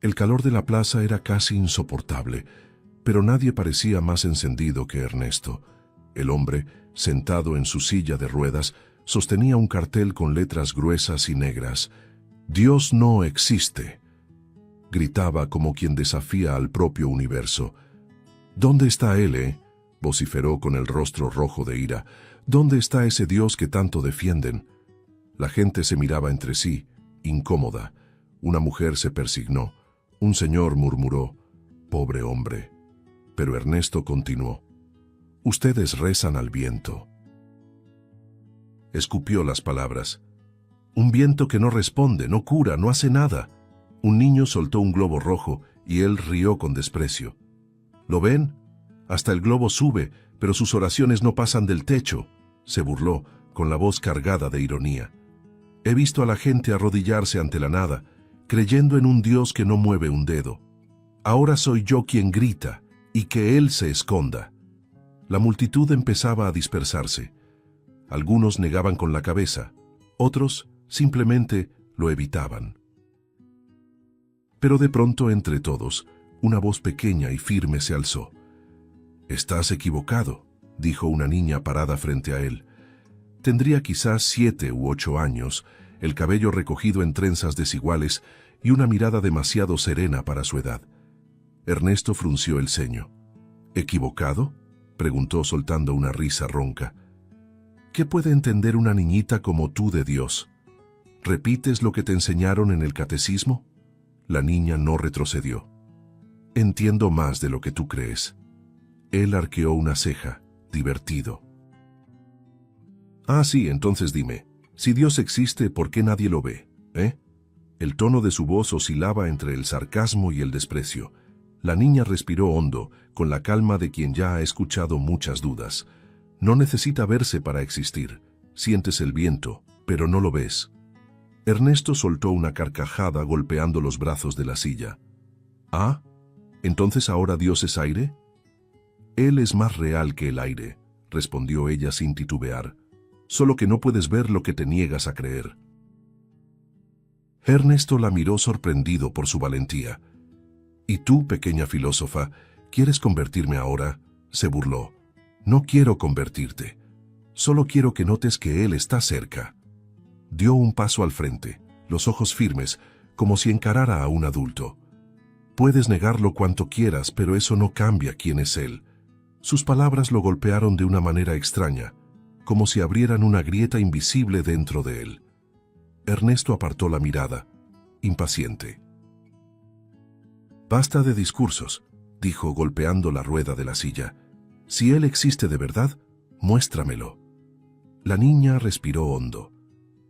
El calor de la plaza era casi insoportable, pero nadie parecía más encendido que Ernesto. El hombre, sentado en su silla de ruedas, sostenía un cartel con letras gruesas y negras. «Dios no existe», gritaba como quien desafía al propio universo. «¿Dónde está él, vociferó con el rostro rojo de ira. «¿Dónde está ese Dios que tanto defienden?» La gente se miraba entre sí, incómoda. Una mujer se persignó. Un señor murmuró: «Pobre hombre». Pero Ernesto continuó: «Ustedes rezan al viento». Escupió las palabras. «Un viento que no responde, no cura, no hace nada». Un niño soltó un globo rojo y él rió con desprecio. «¿Lo ven? Hasta el globo sube, pero sus oraciones no pasan del techo», se burló, con la voz cargada de ironía. «He visto a la gente arrodillarse ante la nada, creyendo en un Dios que no mueve un dedo. Ahora soy yo quien grita, y que Él se esconda». La multitud empezaba a dispersarse. Algunos negaban con la cabeza, otros simplemente lo evitaban. Pero de pronto, entre todos, una voz pequeña y firme se alzó. «Estás equivocado», dijo una niña parada frente a él. Tendría quizás 7 u 8 años, el cabello recogido en trenzas desiguales y una mirada demasiado serena para su edad. Ernesto frunció el ceño. «¿Equivocado?», preguntó soltando una risa ronca. «¿Qué puede entender una niñita como tú de Dios? ¿Repites lo que te enseñaron en el catecismo?». La niña no retrocedió. «Entiendo más de lo que tú crees». Él arqueó una ceja, divertido. «Ah, sí, entonces dime, si Dios existe, ¿por qué nadie lo ve, El tono de su voz oscilaba entre el sarcasmo y el desprecio. La niña respiró hondo, con la calma de quien ya ha escuchado muchas dudas. «No necesita verse para existir. Sientes el viento, pero no lo ves». Ernesto soltó una carcajada golpeando los brazos de la silla. «¿Ah? ¿Entonces ahora Dios es aire?». «Él es más real que el aire», respondió ella sin titubear. «Solo que no puedes ver lo que te niegas a creer». Ernesto la miró sorprendido por su valentía. «¿Y tú, pequeña filósofa, quieres convertirme ahora?», se burló. «No quiero convertirte. Solo quiero que notes que Él está cerca». Dio un paso al frente, los ojos firmes, como si encarara a un adulto. «Puedes negarlo cuanto quieras, pero eso no cambia quién es Él». Sus palabras lo golpearon de una manera extraña, como si abrieran una grieta invisible dentro de él. Ernesto apartó la mirada, impaciente. «Basta de discursos», dijo golpeando la rueda de la silla. «Si Él existe de verdad, muéstramelo». La niña respiró hondo.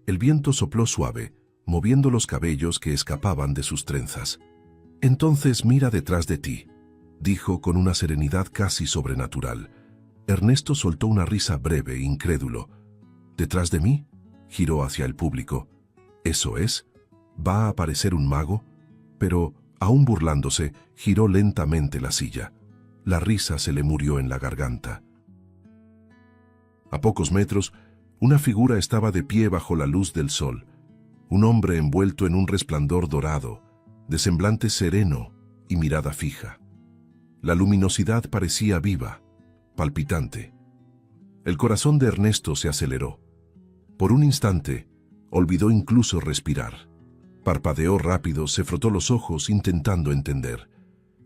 El viento sopló suave, moviendo los cabellos que escapaban de sus trenzas. «Entonces mira detrás de ti», dijo con una serenidad casi sobrenatural. Ernesto soltó una risa breve, incrédulo. «¿Detrás de mí?», giró hacia el público. «¿Eso es? ¿Va a aparecer un mago?». Pero, aún burlándose, giró lentamente la silla. La risa se le murió en la garganta. A pocos metros, una figura estaba de pie bajo la luz del sol. Un hombre envuelto en un resplandor dorado, de semblante sereno y mirada fija. La luminosidad parecía viva, palpitante. El corazón de Ernesto se aceleró. Por un instante, olvidó incluso respirar. Parpadeó rápido, se frotó los ojos intentando entender.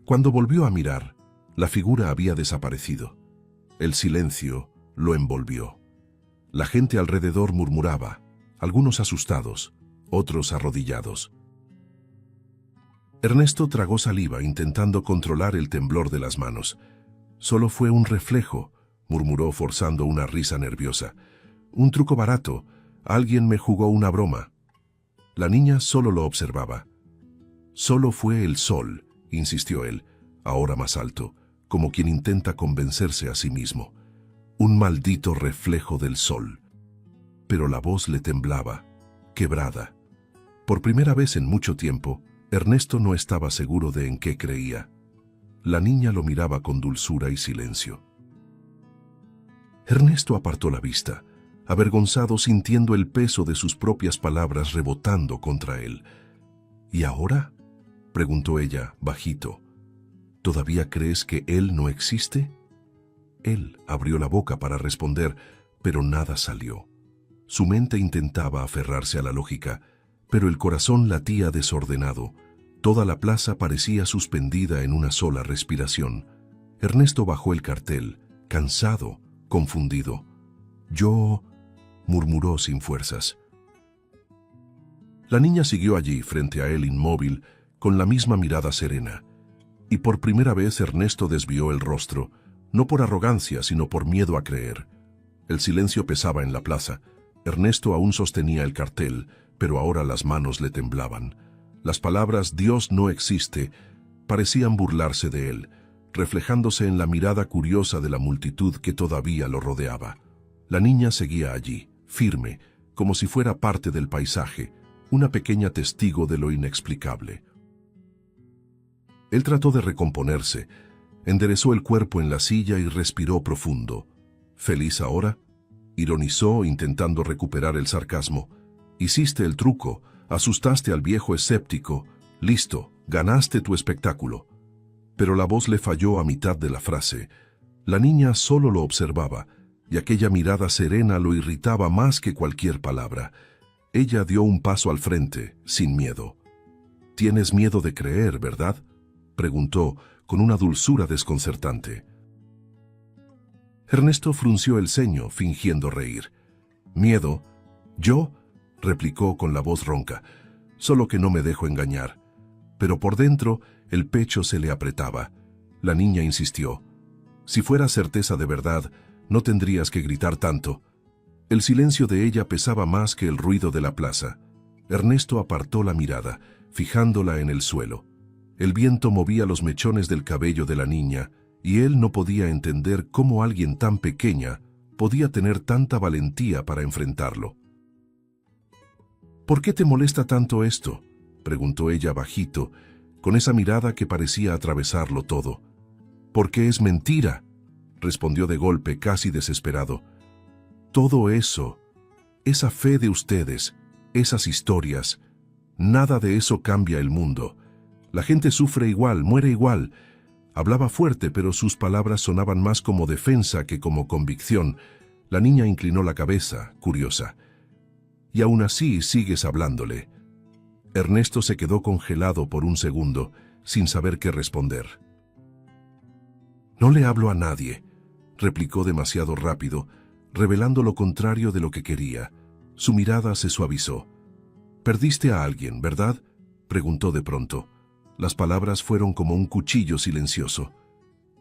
Cuando volvió a mirar, la figura había desaparecido. El silencio lo envolvió. La gente alrededor murmuraba, algunos asustados, otros arrodillados. Ernesto tragó saliva intentando controlar el temblor de las manos. «Solo fue un reflejo», murmuró forzando una risa nerviosa. «Un truco barato. Alguien me jugó una broma». La niña solo lo observaba. «Solo fue el sol», insistió él, ahora más alto, como quien intenta convencerse a sí mismo. «Un maldito reflejo del sol». Pero la voz le temblaba, quebrada. Por primera vez en mucho tiempo, Ernesto no estaba seguro de en qué creía. La niña lo miraba con dulzura y silencio. Ernesto apartó la vista, avergonzado, sintiendo el peso de sus propias palabras rebotando contra él. ¿Y ahora?, preguntó ella, bajito. ¿Todavía crees que él no existe? Él abrió la boca para responder, pero nada salió. Su mente intentaba aferrarse a la lógica, pero el corazón latía desordenado. Toda la plaza parecía suspendida en una sola respiración. Ernesto bajó el cartel, cansado, confundido. «Yo», murmuró sin fuerzas. La niña siguió allí, frente a él inmóvil, con la misma mirada serena. Y por primera vez Ernesto desvió el rostro, no por arrogancia, sino por miedo a creer. El silencio pesaba en la plaza. Ernesto aún sostenía el cartel, pero ahora las manos le temblaban. Las palabras «Dios no existe» parecían burlarse de él, reflejándose en la mirada curiosa de la multitud que todavía lo rodeaba. La niña seguía allí, firme, como si fuera parte del paisaje, una pequeña testigo de lo inexplicable. Él trató de recomponerse, enderezó el cuerpo en la silla y respiró profundo. «¿Feliz ahora?», ironizó, intentando recuperar el sarcasmo. «Hiciste el truco, asustaste al viejo escéptico. Listo, ganaste tu espectáculo». Pero la voz le falló a mitad de la frase. La niña solo lo observaba, y aquella mirada serena lo irritaba más que cualquier palabra. Ella dio un paso al frente, sin miedo. «¿Tienes miedo de creer, verdad?», preguntó, con una dulzura desconcertante. Ernesto frunció el ceño, fingiendo reír. «¿Miedo? ¿Yo?», replicó con la voz ronca. «Solo que no me dejo engañar». Pero por dentro, el pecho se le apretaba. La niña insistió. «Si fuera certeza de verdad, no tendrías que gritar tanto». El silencio de ella pesaba más que el ruido de la plaza. Ernesto apartó la mirada, fijándola en el suelo. El viento movía los mechones del cabello de la niña, y él no podía entender cómo alguien tan pequeña podía tener tanta valentía para enfrentarlo. «¿Por qué te molesta tanto esto?», preguntó ella bajito, con esa mirada que parecía atravesarlo todo. «Porque es mentira», respondió de golpe, casi desesperado. «Todo eso, esa fe de ustedes, esas historias, nada de eso cambia el mundo. La gente sufre igual, muere igual». Hablaba fuerte, pero sus palabras sonaban más como defensa que como convicción. La niña inclinó la cabeza, curiosa. «Y aún así sigues hablándole». Ernesto se quedó congelado por un segundo, sin saber qué responder. «No le hablo a nadie», replicó demasiado rápido, revelando lo contrario de lo que quería. Su mirada se suavizó. «Perdiste a alguien, ¿verdad?», preguntó de pronto. Las palabras fueron como un cuchillo silencioso.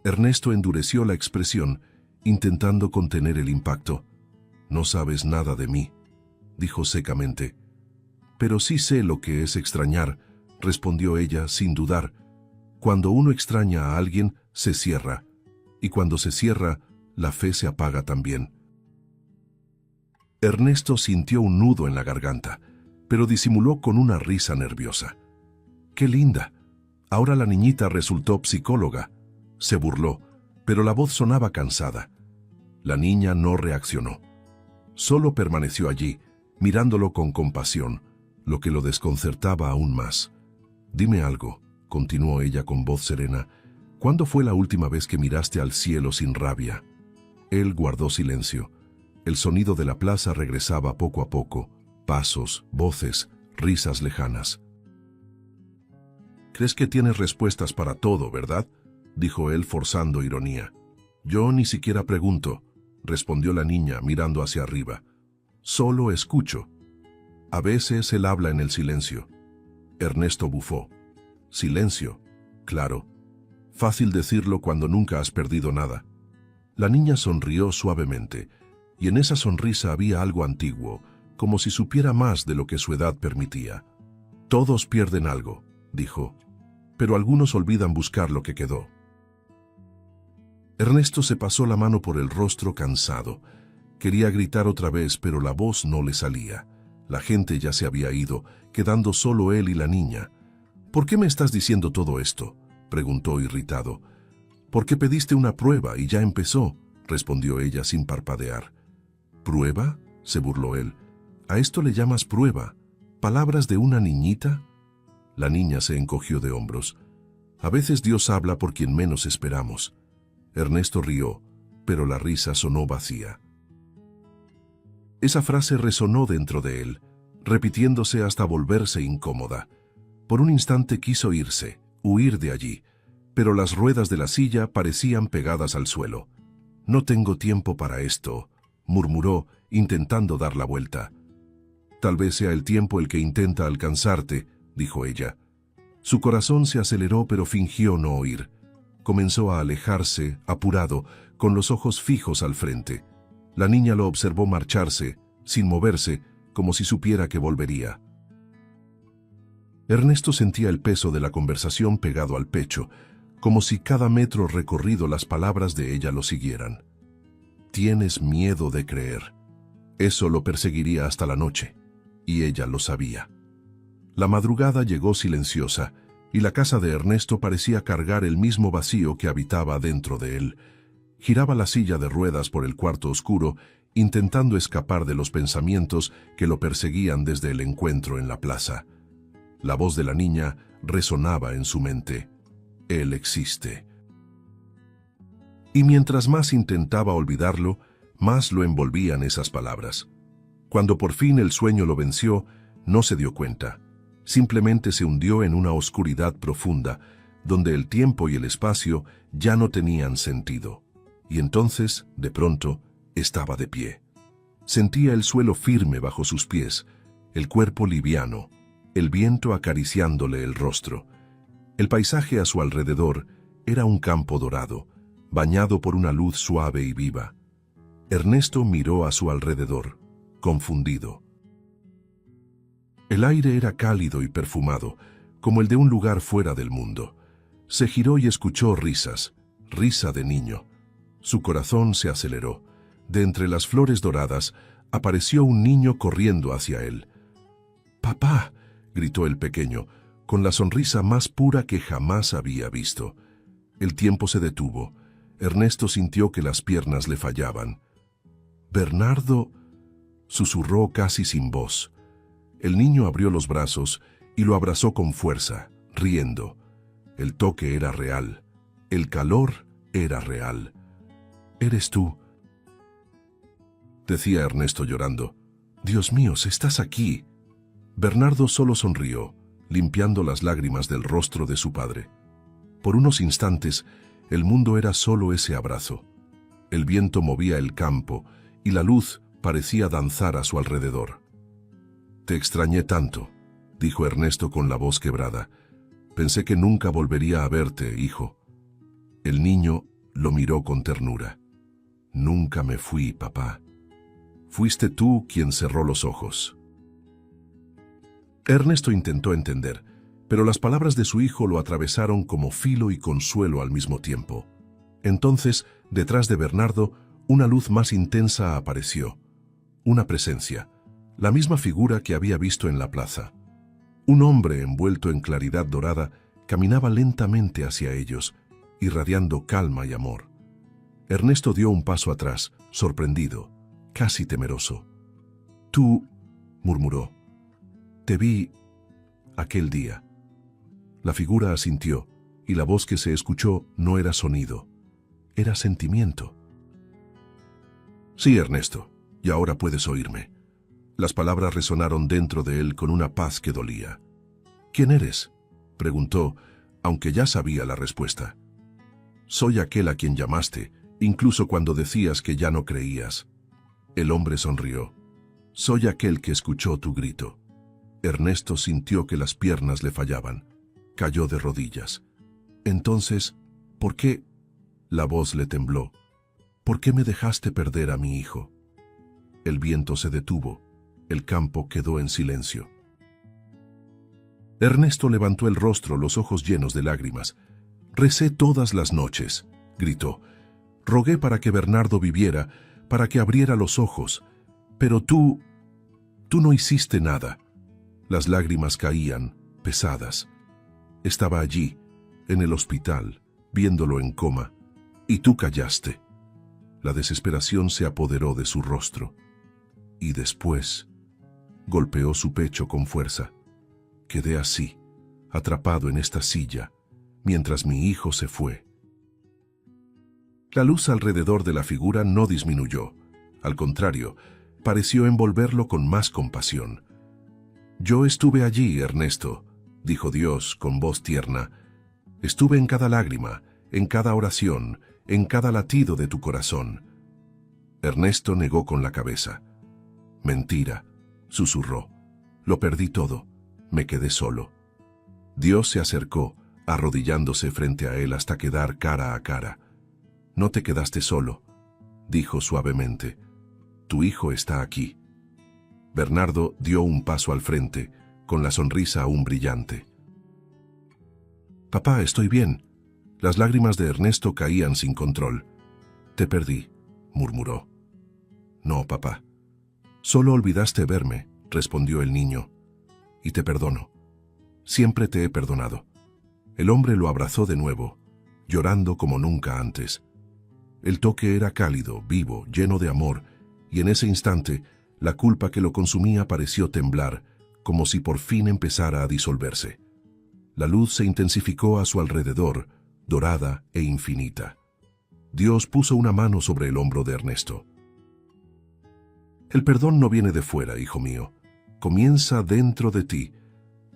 Ernesto endureció la expresión, intentando contener el impacto. «No sabes nada de mí», dijo secamente. «Pero sí sé lo que es extrañar», respondió ella sin dudar. «Cuando uno extraña a alguien, se cierra. Y cuando se cierra, la fe se apaga también». Ernesto sintió un nudo en la garganta, pero disimuló con una risa nerviosa. «¡Qué linda! Ahora la niñita resultó psicóloga», se burló, pero la voz sonaba cansada. La niña no reaccionó. Solo permaneció allí, mirándolo con compasión, lo que lo desconcertaba aún más. «Dime algo», continuó ella con voz serena. «¿Cuándo fue la última vez que miraste al cielo sin rabia?». Él guardó silencio. El sonido de la plaza regresaba poco a poco. Pasos, voces, risas lejanas. «Crees que tienes respuestas para todo, ¿verdad?», dijo él forzando ironía. «Yo ni siquiera pregunto», respondió la niña mirando hacia arriba. «Solo escucho». A veces él habla en el silencio. Ernesto bufó. «Silencio, claro. Fácil decirlo cuando nunca has perdido nada». La niña sonrió suavemente, y en esa sonrisa había algo antiguo, como si supiera más de lo que su edad permitía. «Todos pierden algo», dijo, «pero algunos olvidan buscar lo que quedó». Ernesto se pasó la mano por el rostro cansado. Quería gritar otra vez, pero la voz no le salía. La gente ya se había ido, quedando solo él y la niña. «¿Por qué me estás diciendo todo esto?», preguntó irritado. «Porque pediste una prueba y ya empezó», respondió ella sin parpadear. «¿Prueba?», se burló él. «¿A esto le llamas prueba? ¿Palabras de una niñita?». La niña se encogió de hombros. A veces Dios habla por quien menos esperamos. Ernesto rió, pero la risa sonó vacía. Esa frase resonó dentro de él, repitiéndose hasta volverse incómoda. Por un instante quiso irse, huir de allí, pero las ruedas de la silla parecían pegadas al suelo. «No tengo tiempo para esto», murmuró, intentando dar la vuelta. «Tal vez sea el tiempo el que intenta alcanzarte», dijo ella. Su corazón se aceleró, pero fingió no oír. Comenzó a alejarse, apurado, con los ojos fijos al frente. La niña lo observó marcharse, sin moverse, como si supiera que volvería. Ernesto sentía el peso de la conversación pegado al pecho, como si cada metro recorrido las palabras de ella lo siguieran. «Tienes miedo de creer». Eso lo perseguiría hasta la noche, y ella lo sabía. La madrugada llegó silenciosa, y la casa de Ernesto parecía cargar el mismo vacío que habitaba dentro de él. Giraba la silla de ruedas por el cuarto oscuro, intentando escapar de los pensamientos que lo perseguían desde el encuentro en la plaza. La voz de la niña resonaba en su mente. «Él existe». Y mientras más intentaba olvidarlo, más lo envolvían esas palabras. Cuando por fin el sueño lo venció, no se dio cuenta. Simplemente se hundió en una oscuridad profunda, donde el tiempo y el espacio ya no tenían sentido. Y entonces, de pronto, estaba de pie. Sentía el suelo firme bajo sus pies, el cuerpo liviano, el viento acariciándole el rostro. El paisaje a su alrededor era un campo dorado, bañado por una luz suave y viva. Ernesto miró a su alrededor, confundido. El aire era cálido y perfumado, como el de un lugar fuera del mundo. Se giró y escuchó risas, risa de niño. Su corazón se aceleró. De entre las flores doradas apareció un niño corriendo hacia él. «¡Papá!», gritó el pequeño, con la sonrisa más pura que jamás había visto. El tiempo se detuvo. Ernesto sintió que las piernas le fallaban. «Bernardo», susurró casi sin voz. El niño abrió los brazos y lo abrazó con fuerza, riendo. El toque era real. El calor era real. «¿Eres tú?», decía Ernesto llorando. «Dios mío, estás aquí». Bernardo solo sonrió, limpiando las lágrimas del rostro de su padre. Por unos instantes, el mundo era solo ese abrazo. El viento movía el campo y la luz parecía danzar a su alrededor. «Te extrañé tanto», dijo Ernesto con la voz quebrada. «Pensé que nunca volvería a verte, hijo». El niño lo miró con ternura. «Nunca me fui, papá. Fuiste tú quien cerró los ojos». Ernesto intentó entender, pero las palabras de su hijo lo atravesaron como filo y consuelo al mismo tiempo. Entonces, detrás de Bernardo, una luz más intensa apareció. Una presencia, la misma figura que había visto en la plaza. Un hombre envuelto en claridad dorada caminaba lentamente hacia ellos, irradiando calma y amor. Ernesto dio un paso atrás, sorprendido, casi temeroso. «Tú», murmuró, «te vi aquel día». La figura asintió, y la voz que se escuchó no era sonido, era sentimiento. «Sí, Ernesto, y ahora puedes oírme». Las palabras resonaron dentro de él con una paz que dolía. «¿Quién eres?», preguntó, aunque ya sabía la respuesta. «Soy aquel a quien llamaste, incluso cuando decías que ya no creías». El hombre sonrió. «Soy aquel que escuchó tu grito». Ernesto sintió que las piernas le fallaban. Cayó de rodillas. «Entonces, ¿por qué?». La voz le tembló. «¿Por qué me dejaste perder a mi hijo?». El viento se detuvo. El campo quedó en silencio. Ernesto levantó el rostro, los ojos llenos de lágrimas. «Recé todas las noches», gritó. «Rogué para que Bernardo viviera, para que abriera los ojos. Pero tú no hiciste nada». Las lágrimas caían, pesadas. Estaba allí, en el hospital, viéndolo en coma, y tú callaste. La desesperación se apoderó de su rostro. Y después golpeó su pecho con fuerza. «Quedé así, atrapado en esta silla, mientras mi hijo se fue. La luz alrededor de la figura no disminuyó. Al contrario, pareció envolverlo con más compasión. «Yo estuve allí, Ernesto», dijo Dios con voz tierna. «Estuve en cada lágrima, en cada oración, en cada latido de tu corazón». Ernesto negó con la cabeza. «Mentira», susurró. «Lo perdí todo. Me quedé solo». Dios se acercó, arrodillándose frente a él hasta quedar cara a cara. «No te quedaste solo», dijo suavemente. «Tu hijo está aquí». Bernardo dio un paso al frente, con la sonrisa aún brillante. «Papá, estoy bien». Las lágrimas de Ernesto caían sin control. «Te perdí», murmuró. «No, papá. Solo olvidaste verme», respondió el niño. «Y te perdono. Siempre te he perdonado». El hombre lo abrazó de nuevo, llorando como nunca antes. El toque era cálido, vivo, lleno de amor, y en ese instante, la culpa que lo consumía pareció temblar, como si por fin empezara a disolverse. La luz se intensificó a su alrededor, dorada e infinita. Dios puso una mano sobre el hombro de Ernesto. «El perdón no viene de fuera, hijo mío. Comienza dentro de ti.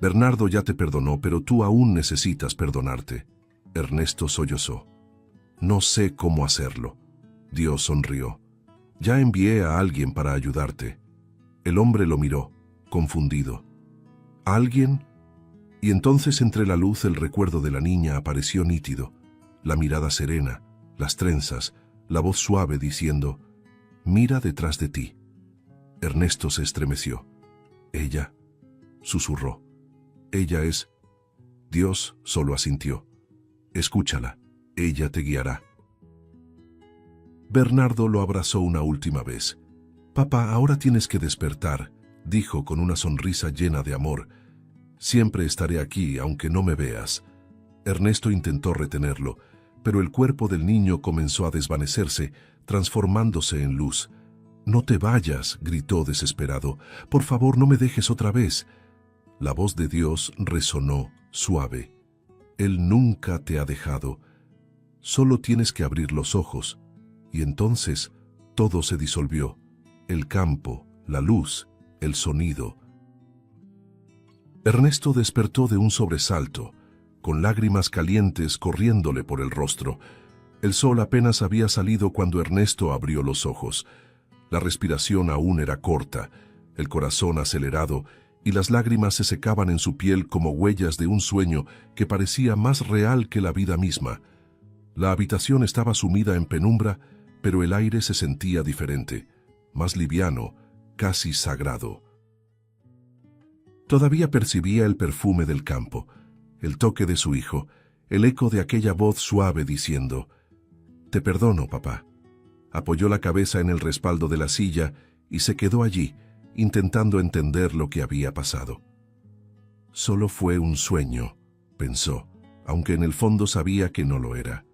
Bernardo ya te perdonó, pero tú aún necesitas perdonarte». Ernesto sollozó. «No sé cómo hacerlo». Dios sonrió. «Ya envié a alguien para ayudarte». El hombre lo miró, confundido. ¿Alguien? Y entonces entre la luz el recuerdo de la niña apareció nítido, la mirada serena, las trenzas, la voz suave diciendo: «Mira detrás de ti». Ernesto se estremeció. «¿Ella?», susurró. «Ella es...». Dios solo asintió. «Escúchala, ella te guiará». Bernardo lo abrazó una última vez. «Papá, ahora tienes que despertar», dijo con una sonrisa llena de amor. «Siempre estaré aquí, aunque no me veas». Ernesto intentó retenerlo, pero el cuerpo del niño comenzó a desvanecerse, transformándose en luz. «No te vayas», gritó desesperado. «Por favor, no me dejes otra vez». La voz de Dios resonó, suave. «Él nunca te ha dejado. Solo tienes que abrir los ojos». Y entonces todo se disolvió. El campo, la luz, el sonido. Ernesto despertó de un sobresalto, con lágrimas calientes corriéndole por el rostro. El sol apenas había salido cuando Ernesto abrió los ojos. La respiración aún era corta, el corazón acelerado, y las lágrimas se secaban en su piel como huellas de un sueño que parecía más real que la vida misma. La habitación estaba sumida en penumbra, pero el aire se sentía diferente, más liviano, casi sagrado. Todavía percibía el perfume del campo, el toque de su hijo, el eco de aquella voz suave diciendo: «Te perdono, papá». Apoyó la cabeza en el respaldo de la silla y se quedó allí, intentando entender lo que había pasado. «Solo fue un sueño», pensó, aunque en el fondo sabía que no lo era.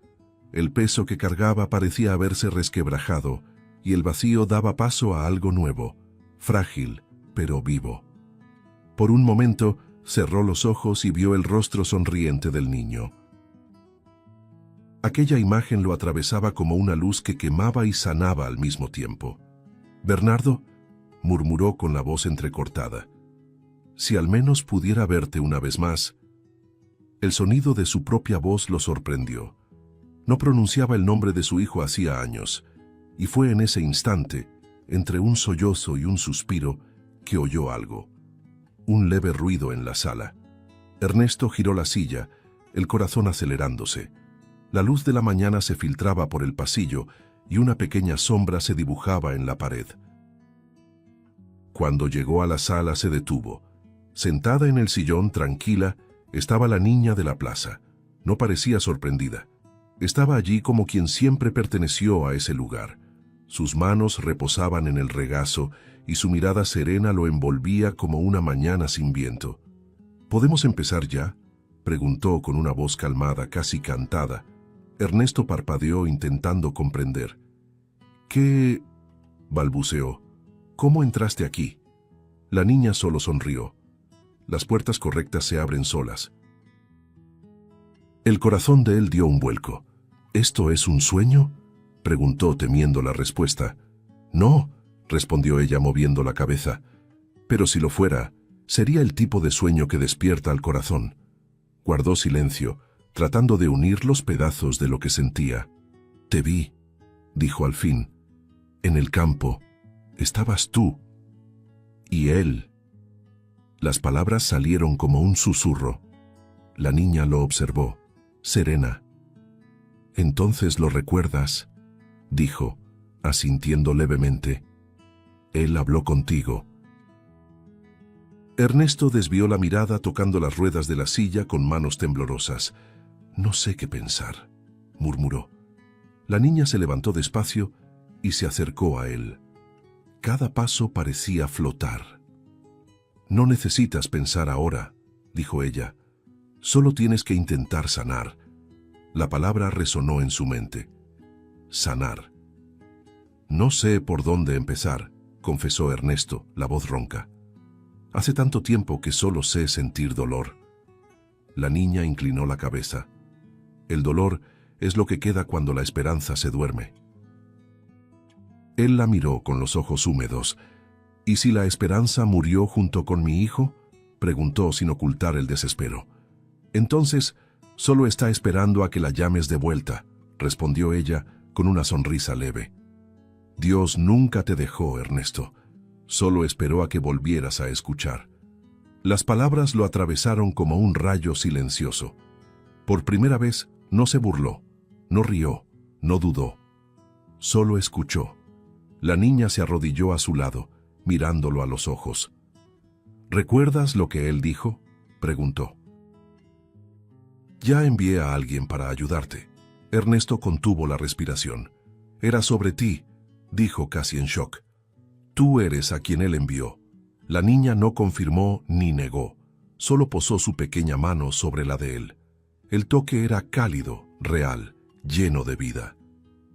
El peso que cargaba parecía haberse resquebrajado, y el vacío daba paso a algo nuevo, frágil, pero vivo. Por un momento, cerró los ojos y vio el rostro sonriente del niño. Aquella imagen lo atravesaba como una luz que quemaba y sanaba al mismo tiempo. «Bernardo», murmuró con la voz entrecortada, «si al menos pudiera verte una vez más». El sonido de su propia voz lo sorprendió. No pronunciaba el nombre de su hijo hacía años, y fue en ese instante, entre un sollozo y un suspiro, que oyó algo. Un leve ruido en la sala. Ernesto giró la silla, el corazón acelerándose. La luz de la mañana se filtraba por el pasillo y una pequeña sombra se dibujaba en la pared. Cuando llegó a la sala se detuvo. Sentada en el sillón, tranquila, estaba la niña de la plaza. No parecía sorprendida. Estaba allí como quien siempre perteneció a ese lugar. Sus manos reposaban en el regazo y su mirada serena lo envolvía como una mañana sin viento. «¿Podemos empezar ya?», preguntó con una voz calmada, casi cantada. Ernesto parpadeó intentando comprender. «¿Qué?», balbuceó. «¿Cómo entraste aquí?». La niña solo sonrió. «Las puertas correctas se abren solas. El corazón de él dio un vuelco. ¿Esto es un sueño?, preguntó temiendo la respuesta. No, respondió ella moviendo la cabeza. Pero si lo fuera, sería el tipo de sueño que despierta al corazón. Guardó silencio, tratando de unir los pedazos de lo que sentía. Te vi, dijo al fin. En el campo. Estabas tú. Y él. Las palabras salieron como un susurro. La niña lo observó, serena. Entonces lo recuerdas, dijo, asintiendo levemente. Él habló contigo. Ernesto desvió la mirada tocando las ruedas de la silla con manos temblorosas. No sé qué pensar, murmuró. La niña se levantó despacio y se acercó a él. Cada paso parecía flotar. No necesitas pensar ahora, dijo ella. Solo tienes que intentar sanar. La palabra resonó en su mente. Sanar. No sé por dónde empezar, confesó Ernesto, la voz ronca. Hace tanto tiempo que solo sé sentir dolor. La niña inclinó la cabeza. El dolor es lo que queda cuando la esperanza se duerme. Él la miró con los ojos húmedos. ¿Y si la esperanza murió junto con mi hijo?, preguntó sin ocultar el desespero. Entonces, solo está esperando a que la llames de vuelta, respondió ella con una sonrisa leve. Dios nunca te dejó, Ernesto. Solo esperó a que volvieras a escuchar. Las palabras lo atravesaron como un rayo silencioso. Por primera vez, no se burló, no rió, no dudó. Solo escuchó. La niña se arrodilló a su lado, mirándolo a los ojos. ¿Recuerdas lo que él dijo?, preguntó. Ya envié a alguien para ayudarte. Ernesto contuvo la respiración. Era sobre ti, dijo casi en shock. Tú eres a quien él envió. La niña no confirmó ni negó, solo posó su pequeña mano sobre la de él. El toque era cálido, real, lleno de vida.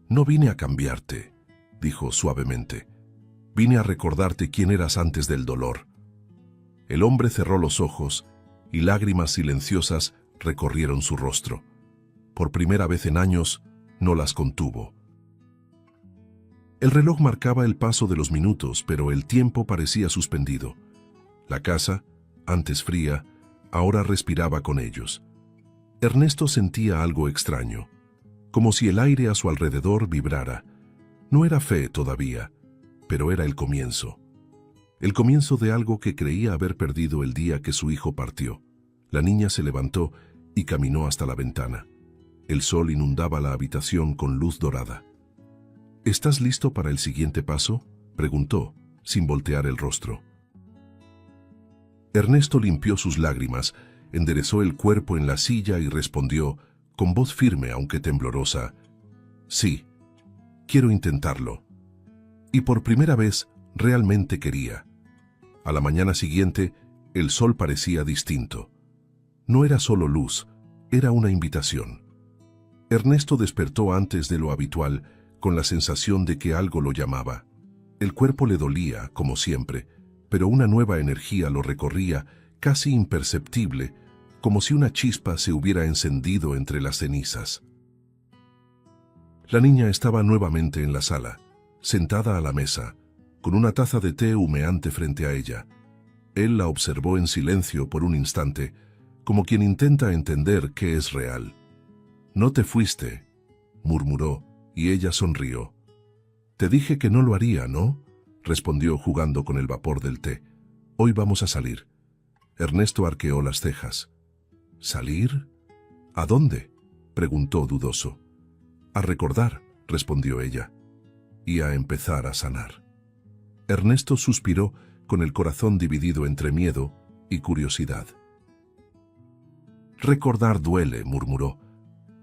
No vine a cambiarte, dijo suavemente. Vine a recordarte quién eras antes del dolor. El hombre cerró los ojos y lágrimas silenciosas recorrieron su rostro. Por primera vez en años, no las contuvo. El reloj marcaba el paso de los minutos, pero el tiempo parecía suspendido. La casa, antes fría, ahora respiraba con ellos. Ernesto sentía algo extraño, como si el aire a su alrededor vibrara. No era fe todavía, pero era el comienzo. El comienzo de algo que creía haber perdido el día que su hijo partió. La niña se levantó y caminó hasta la ventana. El sol inundaba la habitación con luz dorada. ¿Estás listo para el siguiente paso?, preguntó, sin voltear el rostro. Ernesto limpió sus lágrimas, enderezó el cuerpo en la silla y respondió, con voz firme aunque temblorosa, «Sí, quiero intentarlo». Y por primera vez, realmente quería. A la mañana siguiente, el sol parecía distinto. No era solo luz, era una invitación. Ernesto despertó antes de lo habitual, con la sensación de que algo lo llamaba. El cuerpo le dolía, como siempre, pero una nueva energía lo recorría, casi imperceptible, como si una chispa se hubiera encendido entre las cenizas. La niña estaba nuevamente en la sala, sentada a la mesa, con una taza de té humeante frente a ella. Él la observó en silencio por un instante, como quien intenta entender qué es real. «No te fuiste», murmuró, y ella sonrió. «Te dije que no lo haría, ¿no?», respondió jugando con el vapor del té. «Hoy vamos a salir». Ernesto arqueó las cejas. «¿Salir? ¿A dónde?», preguntó dudoso. «A recordar», respondió ella, «y a empezar a sanar». Ernesto suspiró con el corazón dividido entre miedo y curiosidad. «Recordar duele», murmuró.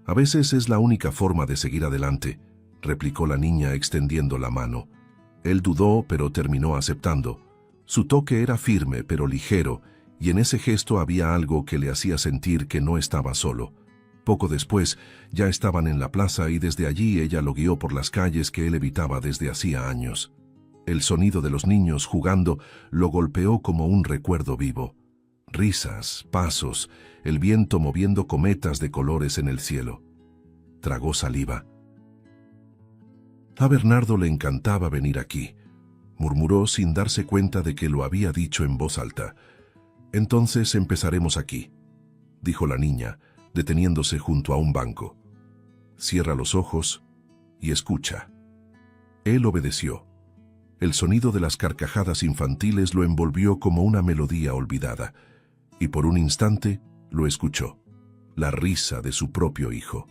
«A veces es la única forma de seguir adelante», replicó la niña extendiendo la mano. Él dudó, pero terminó aceptando. Su toque era firme, pero ligero, y en ese gesto había algo que le hacía sentir que no estaba solo. Poco después, ya estaban en la plaza y desde allí ella lo guió por las calles que él evitaba desde hacía años. El sonido de los niños jugando lo golpeó como un recuerdo vivo. Risas, pasos, el viento moviendo cometas de colores en el cielo. Tragó saliva. A Bernardo le encantaba venir aquí, murmuró sin darse cuenta de que lo había dicho en voz alta. Entonces empezaremos aquí, dijo la niña, deteniéndose junto a un banco. Cierra los ojos y escucha. Él obedeció. El sonido de las carcajadas infantiles lo envolvió como una melodía olvidada, y por un instante lo escuchó. La risa de su propio hijo.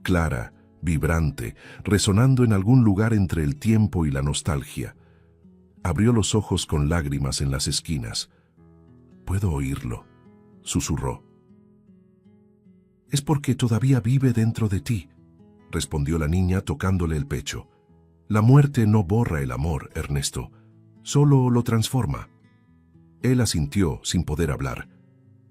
Clara, vibrante, resonando en algún lugar entre el tiempo y la nostalgia. Abrió los ojos con lágrimas en las esquinas. «Puedo oírlo», susurró. «Es porque todavía vive dentro de ti», respondió la niña tocándole el pecho. «La muerte no borra el amor, Ernesto, solo lo transforma». Él asintió sin poder hablar.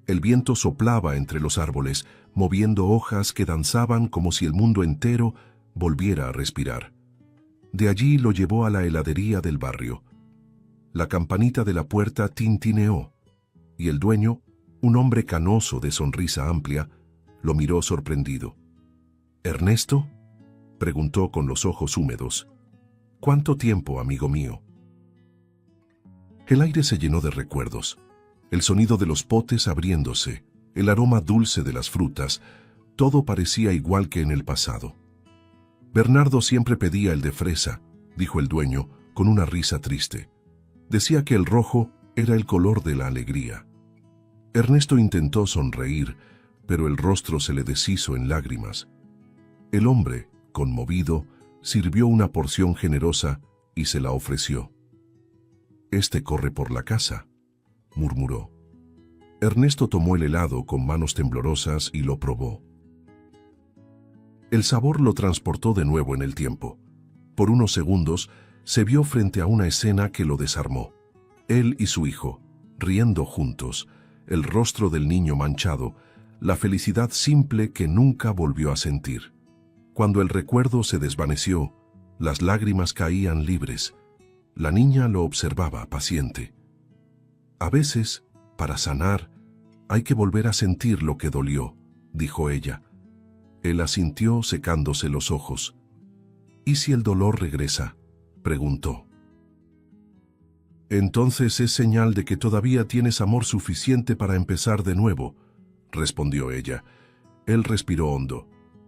El viento soplaba entre los árboles, moviendo hojas que danzaban como si el mundo entero volviera a respirar. De allí lo llevó a la heladería del barrio. La campanita de la puerta tintineó, y el dueño, un hombre canoso de sonrisa amplia, lo miró sorprendido. «¿Ernesto?», preguntó con los ojos húmedos. «¿Cuánto tiempo, amigo mío?». El aire se llenó de recuerdos. El sonido de los potes abriéndose, el aroma dulce de las frutas, todo parecía igual que en el pasado. «Bernardo siempre pedía el de fresa», dijo el dueño, con una risa triste. Decía que el rojo era el color de la alegría. Ernesto intentó sonreír, pero el rostro se le deshizo en lágrimas. El hombre, conmovido, sirvió una porción generosa y se la ofreció. «Este corre por la casa», murmuró. Ernesto tomó el helado con manos temblorosas y lo probó. El sabor lo transportó de nuevo en el tiempo. Por unos segundos, se vio frente a una escena que lo desarmó. Él y su hijo, riendo juntos, el rostro del niño manchado, la felicidad simple que nunca volvió a sentir. Cuando el recuerdo se desvaneció, las lágrimas caían libres. La niña lo observaba, paciente. «A veces, para sanar, hay que volver a sentir lo que dolió», dijo ella. Él asintió secándose los ojos. «¿Y si el dolor regresa?», preguntó. «Entonces es señal de que todavía tienes amor suficiente para empezar de nuevo», respondió ella. Él respiró hondo.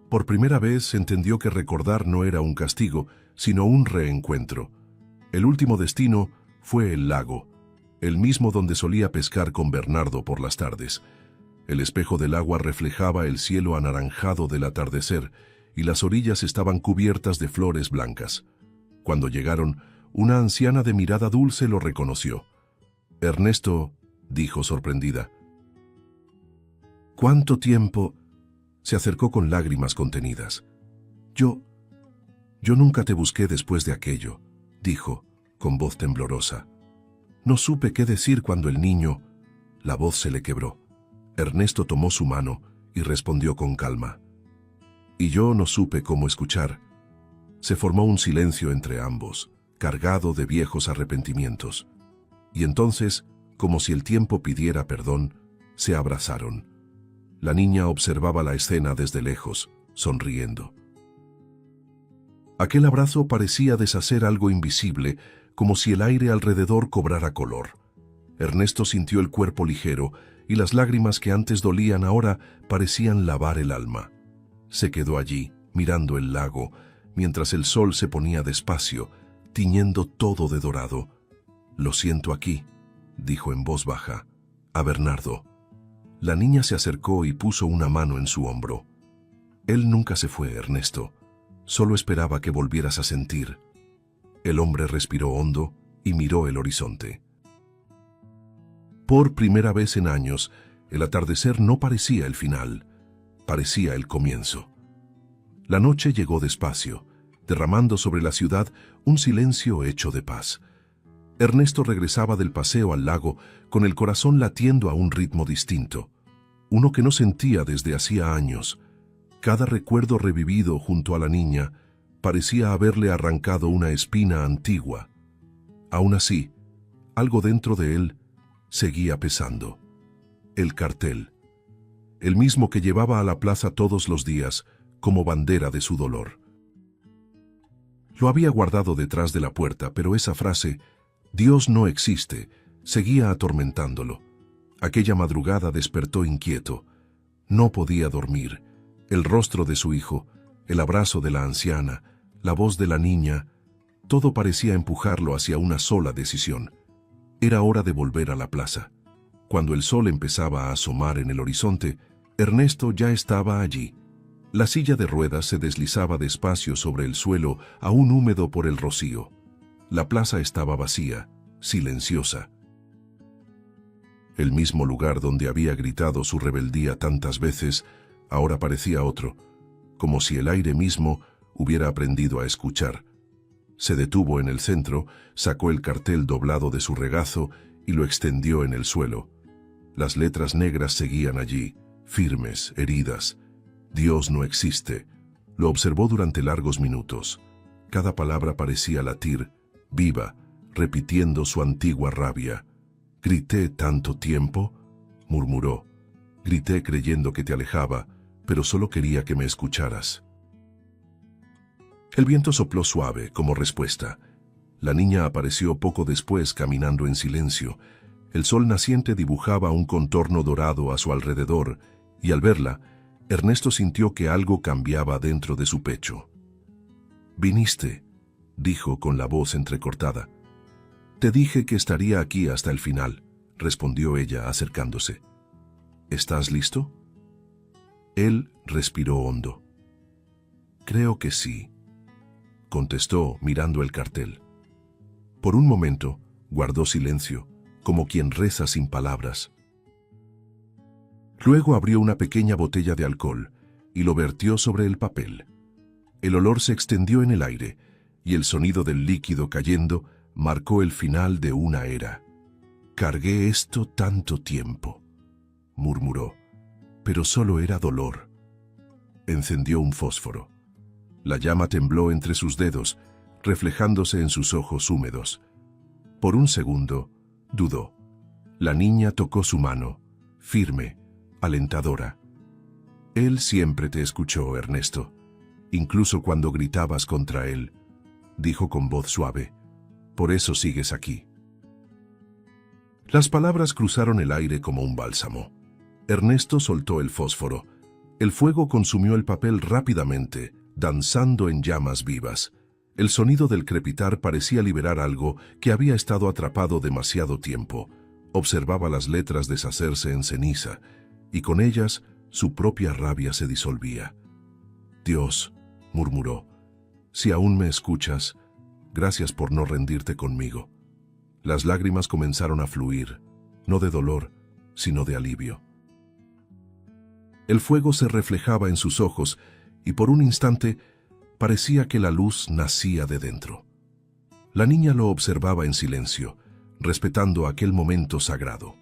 Por primera vez entendió que recordar no era un castigo, sino un reencuentro. El último destino fue el lago, el mismo donde solía pescar con Bernardo por las tardes. El espejo del agua reflejaba el cielo anaranjado del atardecer y las orillas estaban cubiertas de flores blancas. Cuando llegaron, una anciana de mirada dulce lo reconoció. «Ernesto», dijo sorprendida. «¿Cuánto tiempo?». Se acercó con lágrimas contenidas. Yo nunca te busqué después de aquello», dijo, con voz temblorosa. «No supe qué decir cuando el niño...». La voz se le quebró. Ernesto tomó su mano y respondió con calma. «Y yo no supe cómo escuchar». Se formó un silencio entre ambos, cargado de viejos arrepentimientos. Y entonces, como si el tiempo pidiera perdón, se abrazaron. La niña observaba la escena desde lejos, sonriendo. Aquel abrazo parecía deshacer algo invisible, como si el aire alrededor cobrara color. Ernesto sintió el cuerpo ligero y las lágrimas que antes dolían ahora parecían lavar el alma. Se quedó allí, mirando el lago, mientras el sol se ponía despacio, tiñendo todo de dorado. «Lo siento aquí», dijo en voz baja, a Bernardo. La niña se acercó y puso una mano en su hombro. «Él nunca se fue, Ernesto. Solo esperaba que volvieras a sentir». El hombre respiró hondo y miró el horizonte. Por primera vez en años, el atardecer no parecía el final, parecía el comienzo. La noche llegó despacio, derramando sobre la ciudad un silencio hecho de paz. Ernesto regresaba del paseo al lago con el corazón latiendo a un ritmo distinto, uno que no sentía desde hacía años. Cada recuerdo revivido junto a la niña parecía haberle arrancado una espina antigua. Aún así, algo dentro de él seguía pesando. El cartel. el mismo que llevaba a la plaza todos los días como bandera de su dolor. Lo había guardado detrás de la puerta, pero esa frase, «Dios no existe», seguía atormentándolo. Aquella madrugada despertó inquieto. No podía dormir. El rostro de su hijo, el abrazo de la anciana, la voz de la niña, todo parecía empujarlo hacia una sola decisión. Era hora de volver a la plaza. Cuando el sol empezaba a asomar en el horizonte, Ernesto ya estaba allí. La silla de ruedas se deslizaba despacio sobre el suelo, aún húmedo por el rocío. La plaza estaba vacía, silenciosa. El mismo lugar donde había gritado su rebeldía tantas veces, ahora parecía otro, como si el aire mismo hubiera aprendido a escuchar. Se detuvo en el centro, sacó el cartel doblado de su regazo y lo extendió en el suelo. Las letras negras seguían allí, firmes, heridas. Dios no existe. Lo observó durante largos minutos. Cada palabra parecía latir, viva, repitiendo su antigua rabia. «¿Grité tanto tiempo?», murmuró. «Grité creyendo que te alejaba, pero solo quería que me escucharas». El viento sopló suave como respuesta. La niña apareció poco después caminando en silencio. El sol naciente dibujaba un contorno dorado a su alrededor, y al verla, Ernesto sintió que algo cambiaba dentro de su pecho. «Viniste», dijo con la voz entrecortada. «Te dije que estaría aquí hasta el final», respondió ella acercándose. «¿Estás listo?». Él respiró hondo. «Creo que sí», contestó mirando el cartel. Por un momento guardó silencio, como quien reza sin palabras. Luego abrió una pequeña botella de alcohol y lo vertió sobre el papel. El olor se extendió en el aire y el sonido del líquido cayendo marcó el final de una era. «Cargué esto tanto tiempo», murmuró, pero solo era dolor. Encendió un fósforo. La llama tembló entre sus dedos, reflejándose en sus ojos húmedos. Por un segundo, dudó. La niña tocó su mano, firme, alentadora. «Él siempre te escuchó, Ernesto, incluso cuando gritabas contra él», dijo con voz suave. «Por eso sigues aquí». Las palabras cruzaron el aire como un bálsamo. Ernesto soltó el fósforo. El fuego consumió el papel rápidamente, danzando en llamas vivas. El sonido del crepitar parecía liberar algo que había estado atrapado demasiado tiempo. Observaba las letras deshacerse en ceniza, y con ellas su propia rabia se disolvía. «Dios», murmuró, «si aún me escuchas, gracias por no rendirte conmigo». Las lágrimas comenzaron a fluir, no de dolor, sino de alivio. El fuego se reflejaba en sus ojos y por un instante parecía que la luz nacía de dentro. La niña lo observaba en silencio, respetando aquel momento sagrado.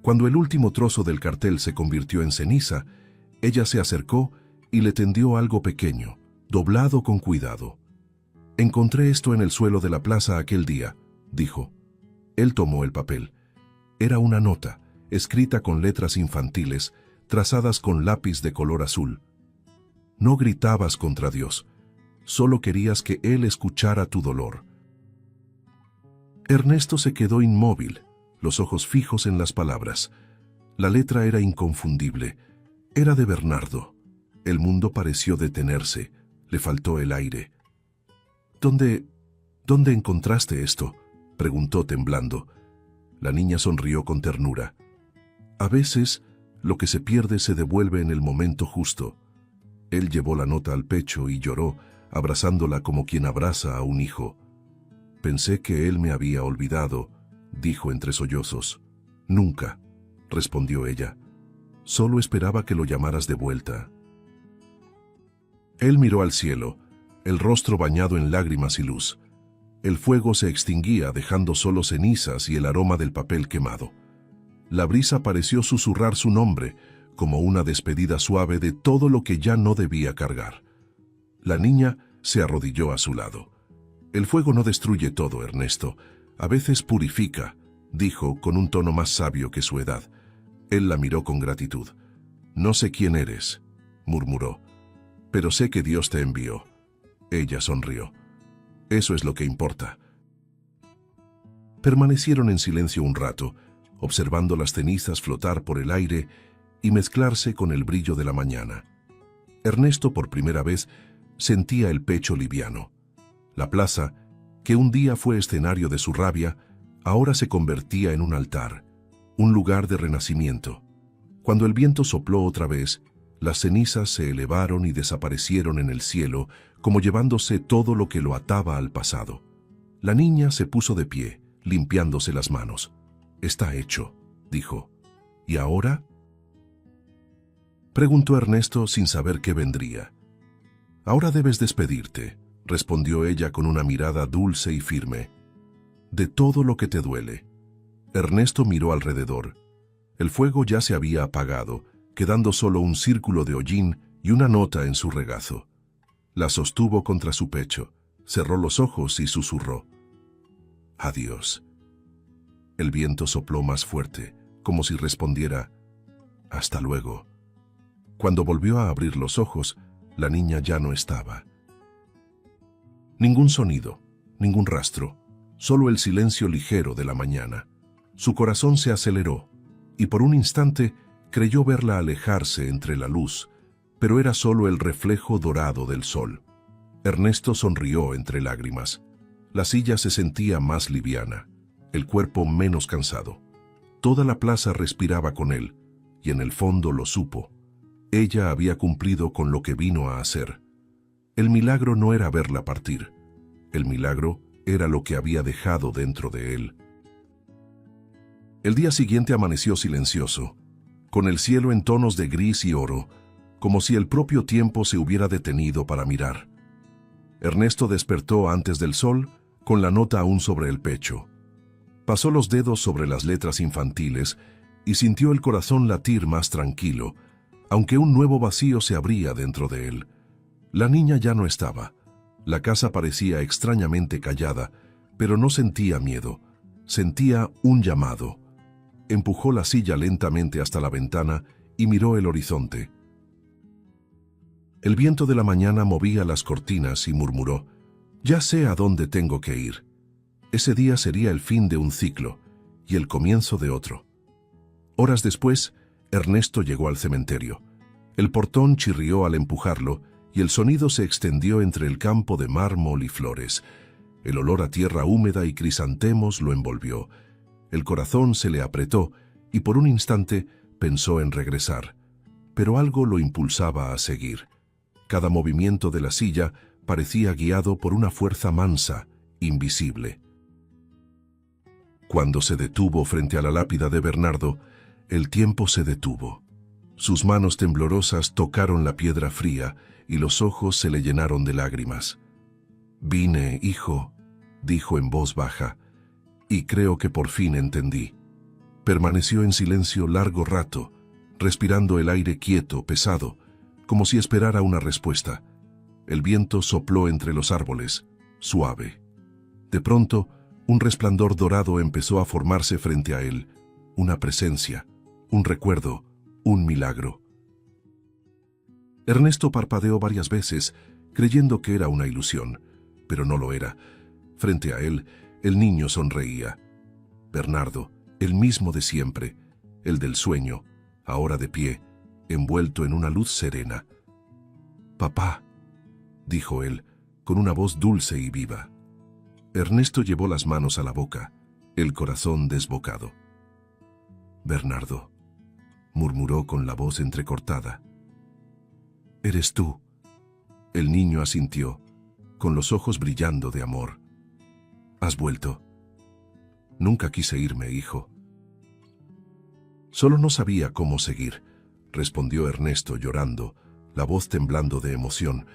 Cuando el último trozo del cartel se convirtió en ceniza, ella se acercó y le tendió algo pequeño, doblado con cuidado. «Encontré esto en el suelo de la plaza aquel día», dijo. Él tomó el papel. Era una nota, escrita con letras infantiles, trazadas con lápiz de color azul. «No gritabas contra Dios, solo querías que Él escuchara tu dolor». Ernesto se quedó inmóvil, los ojos fijos en las palabras. La letra era inconfundible. Era de Bernardo. El mundo pareció detenerse. Le faltó el aire. ¿Dónde encontraste esto?», preguntó temblando. La niña sonrió con ternura. «A veces, lo que se pierde se devuelve en el momento justo». Él llevó la nota al pecho y lloró, abrazándola como quien abraza a un hijo. «Pensé que él me había olvidado», dijo entre sollozos. «Nunca», respondió ella. «Solo esperaba que lo llamaras de vuelta». Él miró al cielo, el rostro bañado en lágrimas y luz. El fuego se extinguía, dejando solo cenizas y el aroma del papel quemado. La brisa pareció susurrar su nombre, como una despedida suave de todo lo que ya no debía cargar. La niña se arrodilló a su lado. «El fuego no destruye todo, Ernesto. A veces purifica», dijo con un tono más sabio que su edad. Él la miró con gratitud. No sé quién eres, murmuró, pero sé que Dios te envió. Ella sonrió. Eso es lo que importa. Permanecieron en silencio un rato, observando las cenizas flotar por el aire y mezclarse con el brillo de la mañana. Ernesto por primera vez sentía el pecho liviano. La plaza, que un día fue escenario de su rabia, ahora se convertía en un altar, un lugar de renacimiento. Cuando el viento sopló otra vez, las cenizas se elevaron y desaparecieron en el cielo, como llevándose todo lo que lo ataba al pasado. La niña se puso de pie, limpiándose las manos. «Está hecho», dijo. «¿Y ahora?», preguntó Ernesto sin saber qué vendría. «Ahora debes despedirte», respondió ella con una mirada dulce y firme, «de todo lo que te duele». Ernesto miró alrededor. El fuego ya se había apagado, quedando solo un círculo de hollín y una nota en su regazo. La sostuvo contra su pecho, cerró los ojos y susurró: «Adiós». El viento sopló más fuerte, como si respondiera: «Hasta luego». Cuando volvió a abrir los ojos, la niña ya no estaba. Ningún sonido, ningún rastro, solo el silencio ligero de la mañana. Su corazón se aceleró, y por un instante creyó verla alejarse entre la luz, pero era solo el reflejo dorado del sol. Ernesto sonrió entre lágrimas. La silla se sentía más liviana, el cuerpo menos cansado. Toda la plaza respiraba con él, y en el fondo lo supo. Ella había cumplido con lo que vino a hacer. El milagro no era verla partir. El milagro era lo que había dejado dentro de él. El día siguiente amaneció silencioso, con el cielo en tonos de gris y oro, como si el propio tiempo se hubiera detenido para mirar. Ernesto despertó antes del sol, con la nota aún sobre el pecho. Pasó los dedos sobre las letras infantiles y sintió el corazón latir más tranquilo, aunque un nuevo vacío se abría dentro de él. La niña ya no estaba. La casa parecía extrañamente callada, pero no sentía miedo. Sentía un llamado. Empujó la silla lentamente hasta la ventana y miró el horizonte. El viento de la mañana movía las cortinas y murmuró: «Ya sé a dónde tengo que ir». Ese día sería el fin de un ciclo y el comienzo de otro. Horas después, Ernesto llegó al cementerio. El portón chirrió al empujarlo y el sonido se extendió entre el campo de mármol y flores. El olor a tierra húmeda y crisantemos lo envolvió. El corazón se le apretó y por un instante pensó en regresar, pero algo lo impulsaba a seguir. Cada movimiento de la silla parecía guiado por una fuerza mansa, invisible. Cuando se detuvo frente a la lápida de Bernardo, el tiempo se detuvo. Sus manos temblorosas tocaron la piedra fría y los ojos se le llenaron de lágrimas. «Vine, hijo», dijo en voz baja, «y creo que por fin entendí». Permaneció en silencio largo rato, respirando el aire quieto, pesado, como si esperara una respuesta. El viento sopló entre los árboles, suave. De pronto, un resplandor dorado empezó a formarse frente a él, una presencia, un recuerdo, un milagro. Ernesto parpadeó varias veces, creyendo que era una ilusión, pero no lo era. Frente a él, el niño sonreía. Bernardo, el mismo de siempre, el del sueño, ahora de pie, envuelto en una luz serena. «Papá», dijo él, con una voz dulce y viva. Ernesto llevó las manos a la boca, el corazón desbocado. «Bernardo», murmuró con la voz entrecortada. «¿Eres tú?». El niño asintió, con los ojos brillando de amor. «¿Has vuelto?». «Nunca quise irme, hijo». «Solo no sabía cómo seguir», respondió Ernesto llorando, la voz temblando de emoción.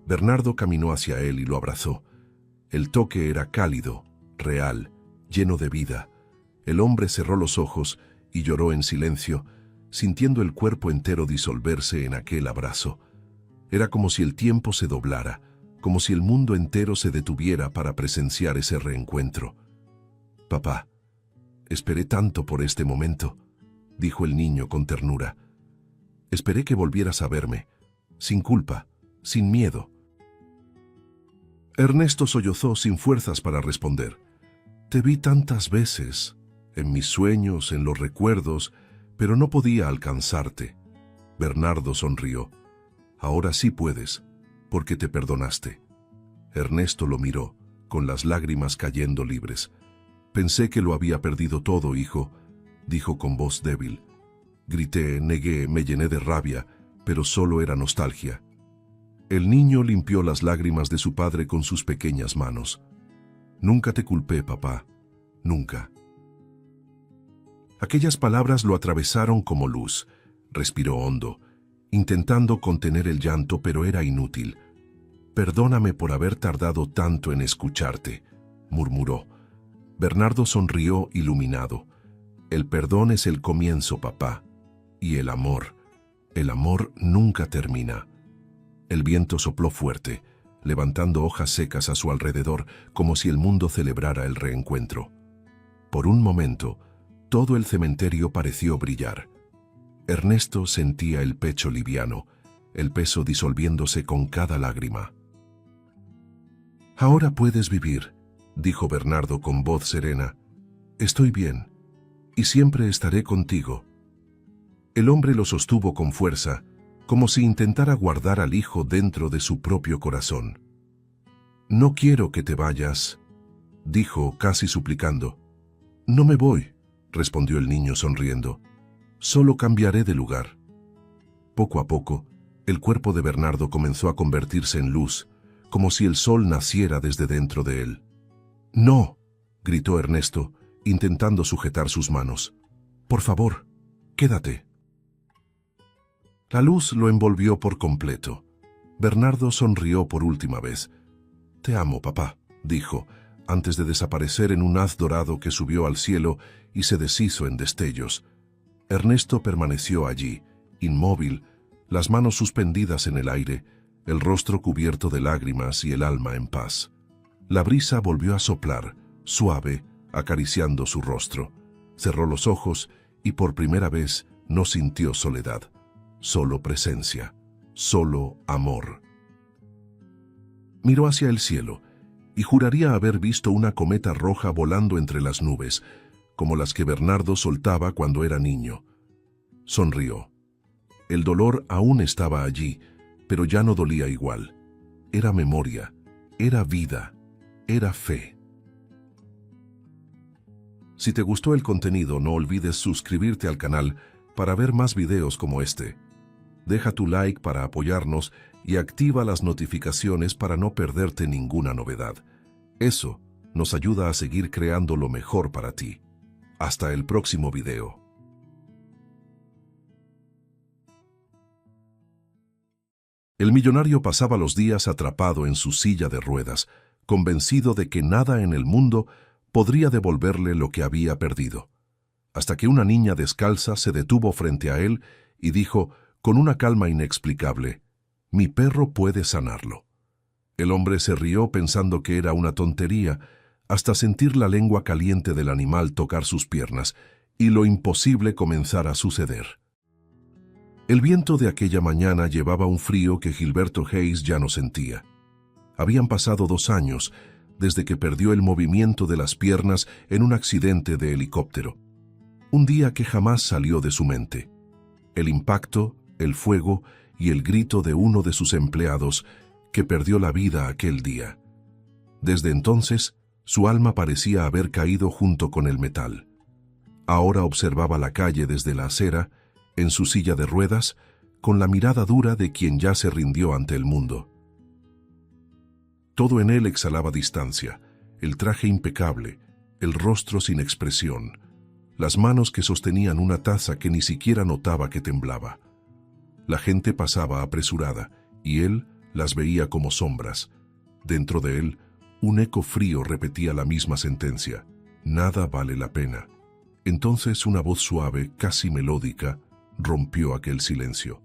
Bernardo caminó hacia él y lo abrazó. El toque era cálido, real, lleno de vida. El hombre cerró los ojos y lloró en silencio, sintiendo el cuerpo entero disolverse en aquel abrazo. Era como si el tiempo se doblara, como si el mundo entero se detuviera para presenciar ese reencuentro. «Papá, esperé tanto por este momento», dijo el niño con ternura. Esperé que volvieras a verme, sin culpa, sin miedo. Ernesto sollozó sin fuerzas para responder. Te vi tantas veces, en mis sueños, en los recuerdos, pero no podía alcanzarte. Bernardo sonrió. Ahora sí puedes, porque te perdonaste. Ernesto lo miró, con las lágrimas cayendo libres. Pensé que lo había perdido todo, hijo, dijo con voz débil. Grité, negué, me llené de rabia, pero solo era nostalgia. El niño limpió las lágrimas de su padre con sus pequeñas manos. Nunca te culpé, papá, nunca. Aquellas palabras lo atravesaron como luz. Respiró hondo, intentando contener el llanto, pero era inútil. Perdóname por haber tardado tanto en escucharte, murmuró. Bernardo sonrió iluminado. El perdón es el comienzo, papá. Y el amor nunca termina. El viento sopló fuerte, levantando hojas secas a su alrededor, como si el mundo celebrara el reencuentro. Por un momento, todo el cementerio pareció brillar. Ernesto sentía el pecho liviano, el peso disolviéndose con cada lágrima. Ahora puedes vivir, dijo Bernardo con voz serena. Estoy bien, y siempre estaré contigo. El hombre lo sostuvo con fuerza, como si intentara guardar al hijo dentro de su propio corazón. No quiero que te vayas, dijo casi suplicando. No me voy, respondió el niño sonriendo. Solo cambiaré de lugar. Poco a poco, el cuerpo de Bernardo comenzó a convertirse en luz, como si el sol naciera desde dentro de él. No, gritó Ernesto, intentando sujetar sus manos. Por favor, quédate. La luz lo envolvió por completo. Bernardo sonrió por última vez. Te amo, papá, dijo, antes de desaparecer en un haz dorado que subió al cielo y se deshizo en destellos. Ernesto permaneció allí, inmóvil, las manos suspendidas en el aire, el rostro cubierto de lágrimas y el alma en paz. La brisa volvió a soplar, suave, acariciando su rostro. Cerró los ojos y por primera vez no sintió soledad. Solo presencia, solo amor. Miró hacia el cielo y juraría haber visto una cometa roja volando entre las nubes, como las que Bernardo soltaba cuando era niño. Sonrió. El dolor aún estaba allí, pero ya no dolía igual. Era memoria, era vida, era fe. Si te gustó el contenido, no olvides suscribirte al canal para ver más videos como este. Deja tu like para apoyarnos y activa las notificaciones para no perderte ninguna novedad. Eso nos ayuda a seguir creando lo mejor para ti. Hasta el próximo video. El millonario pasaba los días atrapado en su silla de ruedas, convencido de que nada en el mundo podría devolverle lo que había perdido. Hasta que una niña descalza se detuvo frente a él y dijo, con una calma inexplicable, «Mi perro puede sanarlo». El hombre se rió pensando que era una tontería, hasta sentir la lengua caliente del animal tocar sus piernas, y lo imposible comenzar a suceder. El viento de aquella mañana llevaba un frío que Gilberto Hayes ya no sentía. Habían pasado 2 años desde que perdió el movimiento de las piernas en un accidente de helicóptero. Un día que jamás salió de su mente. El impacto, el fuego y el grito de uno de sus empleados que perdió la vida aquel día. Desde entonces, su alma parecía haber caído junto con el metal. Ahora observaba la calle desde la acera, en su silla de ruedas, con la mirada dura de quien ya se rindió ante el mundo. Todo en él exhalaba distancia, el traje impecable, el rostro sin expresión, las manos que sostenían una taza que ni siquiera notaba que temblaba. La gente pasaba apresurada, y él las veía como sombras. Dentro de él, un eco frío repetía la misma sentencia: nada vale la pena. Entonces una voz suave, casi melódica, rompió aquel silencio.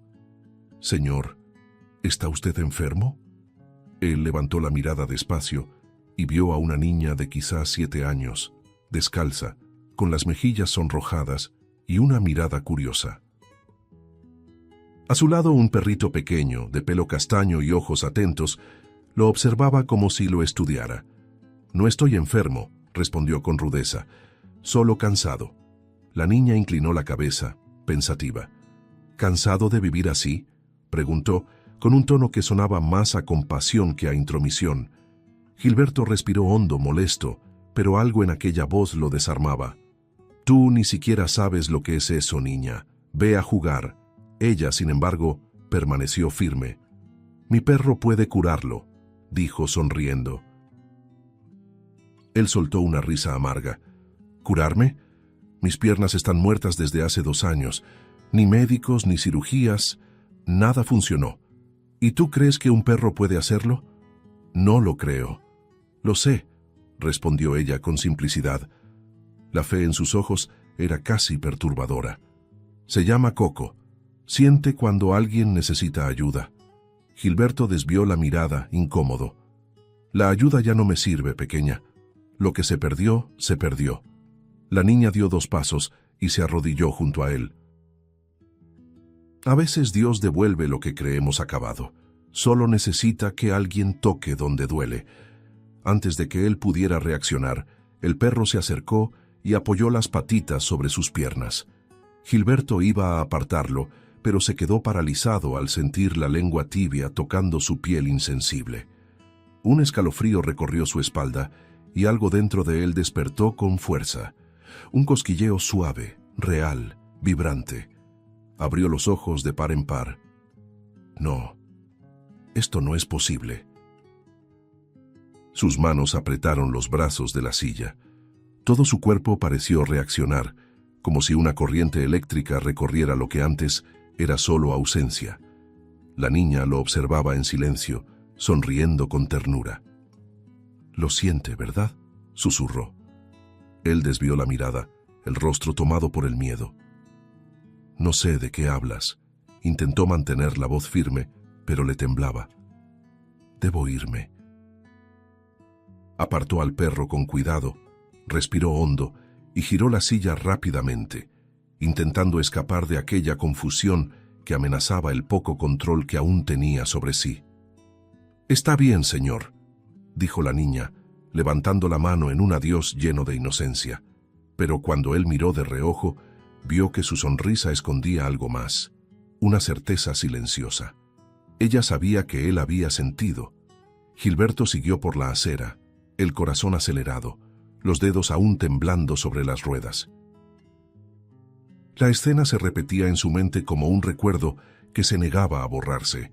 «Señor, ¿está usted enfermo?» Él levantó la mirada despacio y vio a una niña de quizás 7 años, descalza, con las mejillas sonrojadas y una mirada curiosa. A su lado un perrito pequeño, de pelo castaño y ojos atentos, lo observaba como si lo estudiara. «No estoy enfermo», respondió con rudeza, «solo cansado». La niña inclinó la cabeza, pensativa. «¿Cansado de vivir así?», preguntó, con un tono que sonaba más a compasión que a intromisión. Gilberto respiró hondo, molesto, pero algo en aquella voz lo desarmaba. «Tú ni siquiera sabes lo que es eso, niña. Ve a jugar». Ella, sin embargo, permaneció firme. «Mi perro puede curarlo», dijo sonriendo. Él soltó una risa amarga. «¿Curarme? Mis piernas están muertas desde hace 2 años. Ni médicos, ni cirugías. Nada funcionó. ¿Y tú crees que un perro puede hacerlo?». «No lo creo». «Lo sé», respondió ella con simplicidad. La fe en sus ojos era casi perturbadora. «Se llama Coco. Siente cuando alguien necesita ayuda». Gilberto desvió la mirada, incómodo. «La ayuda ya no me sirve, pequeña. Lo que se perdió, se perdió». La niña dio 2 pasos y se arrodilló junto a él. A veces Dios devuelve lo que creemos acabado. Solo necesita que alguien toque donde duele. Antes de que él pudiera reaccionar, el perro se acercó y apoyó las patitas sobre sus piernas. Gilberto iba a apartarlo, pero se quedó paralizado al sentir la lengua tibia tocando su piel insensible. Un escalofrío recorrió su espalda y algo dentro de él despertó con fuerza. Un cosquilleo suave, real, vibrante. Abrió los ojos de par en par. «No, esto no es posible». Sus manos apretaron los brazos de la silla. Todo su cuerpo pareció reaccionar, como si una corriente eléctrica recorriera lo que antes era solo ausencia. La niña lo observaba en silencio, sonriendo con ternura. «Lo siente, ¿verdad?», susurró. Él desvió la mirada, el rostro tomado por el miedo. «No sé de qué hablas». Intentó mantener la voz firme, pero le temblaba. «Debo irme». Apartó al perro con cuidado, respiró hondo y giró la silla rápidamente, intentando escapar de aquella confusión que amenazaba el poco control que aún tenía sobre sí. «Está bien, señor», dijo la niña, levantando la mano en un adiós lleno de inocencia. Pero cuando él miró de reojo, vio que su sonrisa escondía algo más, una certeza silenciosa. Ella sabía que él había sentido. Gilberto siguió por la acera, el corazón acelerado, los dedos aún temblando sobre las ruedas. La escena se repetía en su mente como un recuerdo que se negaba a borrarse,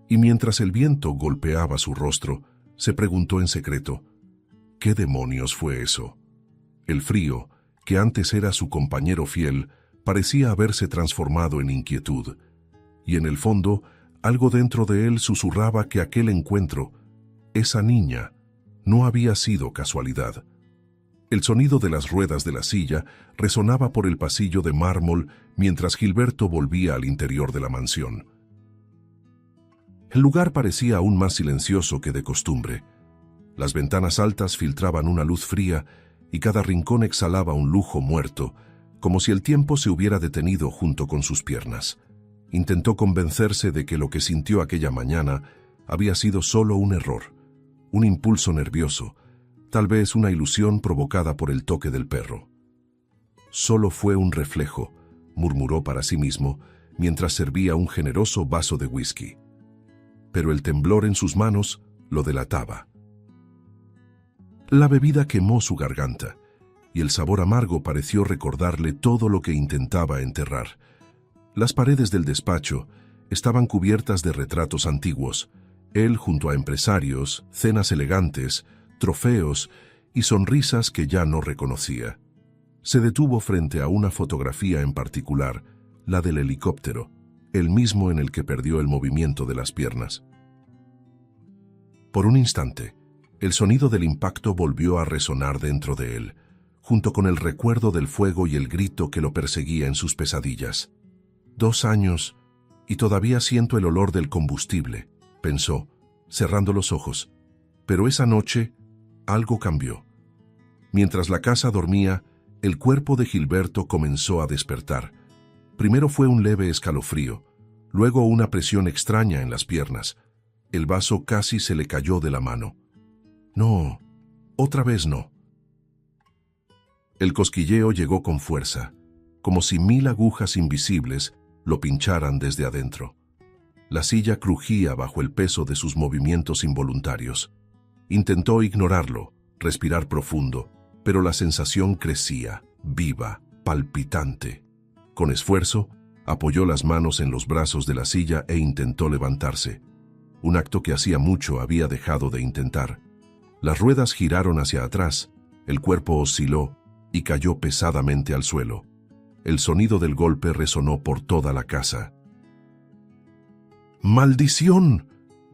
y mientras el viento golpeaba su rostro, se preguntó en secreto, ¿qué demonios fue eso? El frío, que antes era su compañero fiel, parecía haberse transformado en inquietud, y en el fondo, algo dentro de él susurraba que aquel encuentro, esa niña, no había sido casualidad. El sonido de las ruedas de la silla resonaba por el pasillo de mármol mientras Gilberto volvía al interior de la mansión. El lugar parecía aún más silencioso que de costumbre. Las ventanas altas filtraban una luz fría y cada rincón exhalaba un lujo muerto, como si el tiempo se hubiera detenido junto con sus piernas. Intentó convencerse de que lo que sintió aquella mañana había sido solo un error, un impulso nervioso, tal vez una ilusión provocada por el toque del perro. «Solo fue un reflejo», murmuró para sí mismo mientras servía un generoso vaso de whisky. Pero el temblor en sus manos lo delataba. La bebida quemó su garganta, y el sabor amargo pareció recordarle todo lo que intentaba enterrar. Las paredes del despacho estaban cubiertas de retratos antiguos, él junto a empresarios, cenas elegantes, trofeos y sonrisas que ya no reconocía. Se detuvo frente a una fotografía en particular, la del helicóptero, el mismo en el que perdió el movimiento de las piernas. Por un instante, el sonido del impacto volvió a resonar dentro de él, junto con el recuerdo del fuego y el grito que lo perseguía en sus pesadillas. 2 años, y todavía siento el olor del combustible, pensó, cerrando los ojos. Pero esa noche, algo cambió. Mientras la casa dormía, el cuerpo de Gilberto comenzó a despertar. Primero fue un leve escalofrío, Luego una presión extraña en las piernas. El vaso casi se le cayó de la mano. No, otra vez no. El cosquilleo llegó con fuerza, como si 1000 agujas invisibles lo pincharan desde adentro. La silla crujía bajo el peso de sus movimientos involuntarios. Intentó ignorarlo, respirar profundo, pero la sensación crecía, viva, palpitante. Con esfuerzo, apoyó las manos en los brazos de la silla e intentó levantarse. Un acto que hacía mucho había dejado de intentar. Las ruedas giraron hacia atrás, el cuerpo osciló y cayó pesadamente al suelo. El sonido del golpe resonó por toda la casa. ¡Maldición!,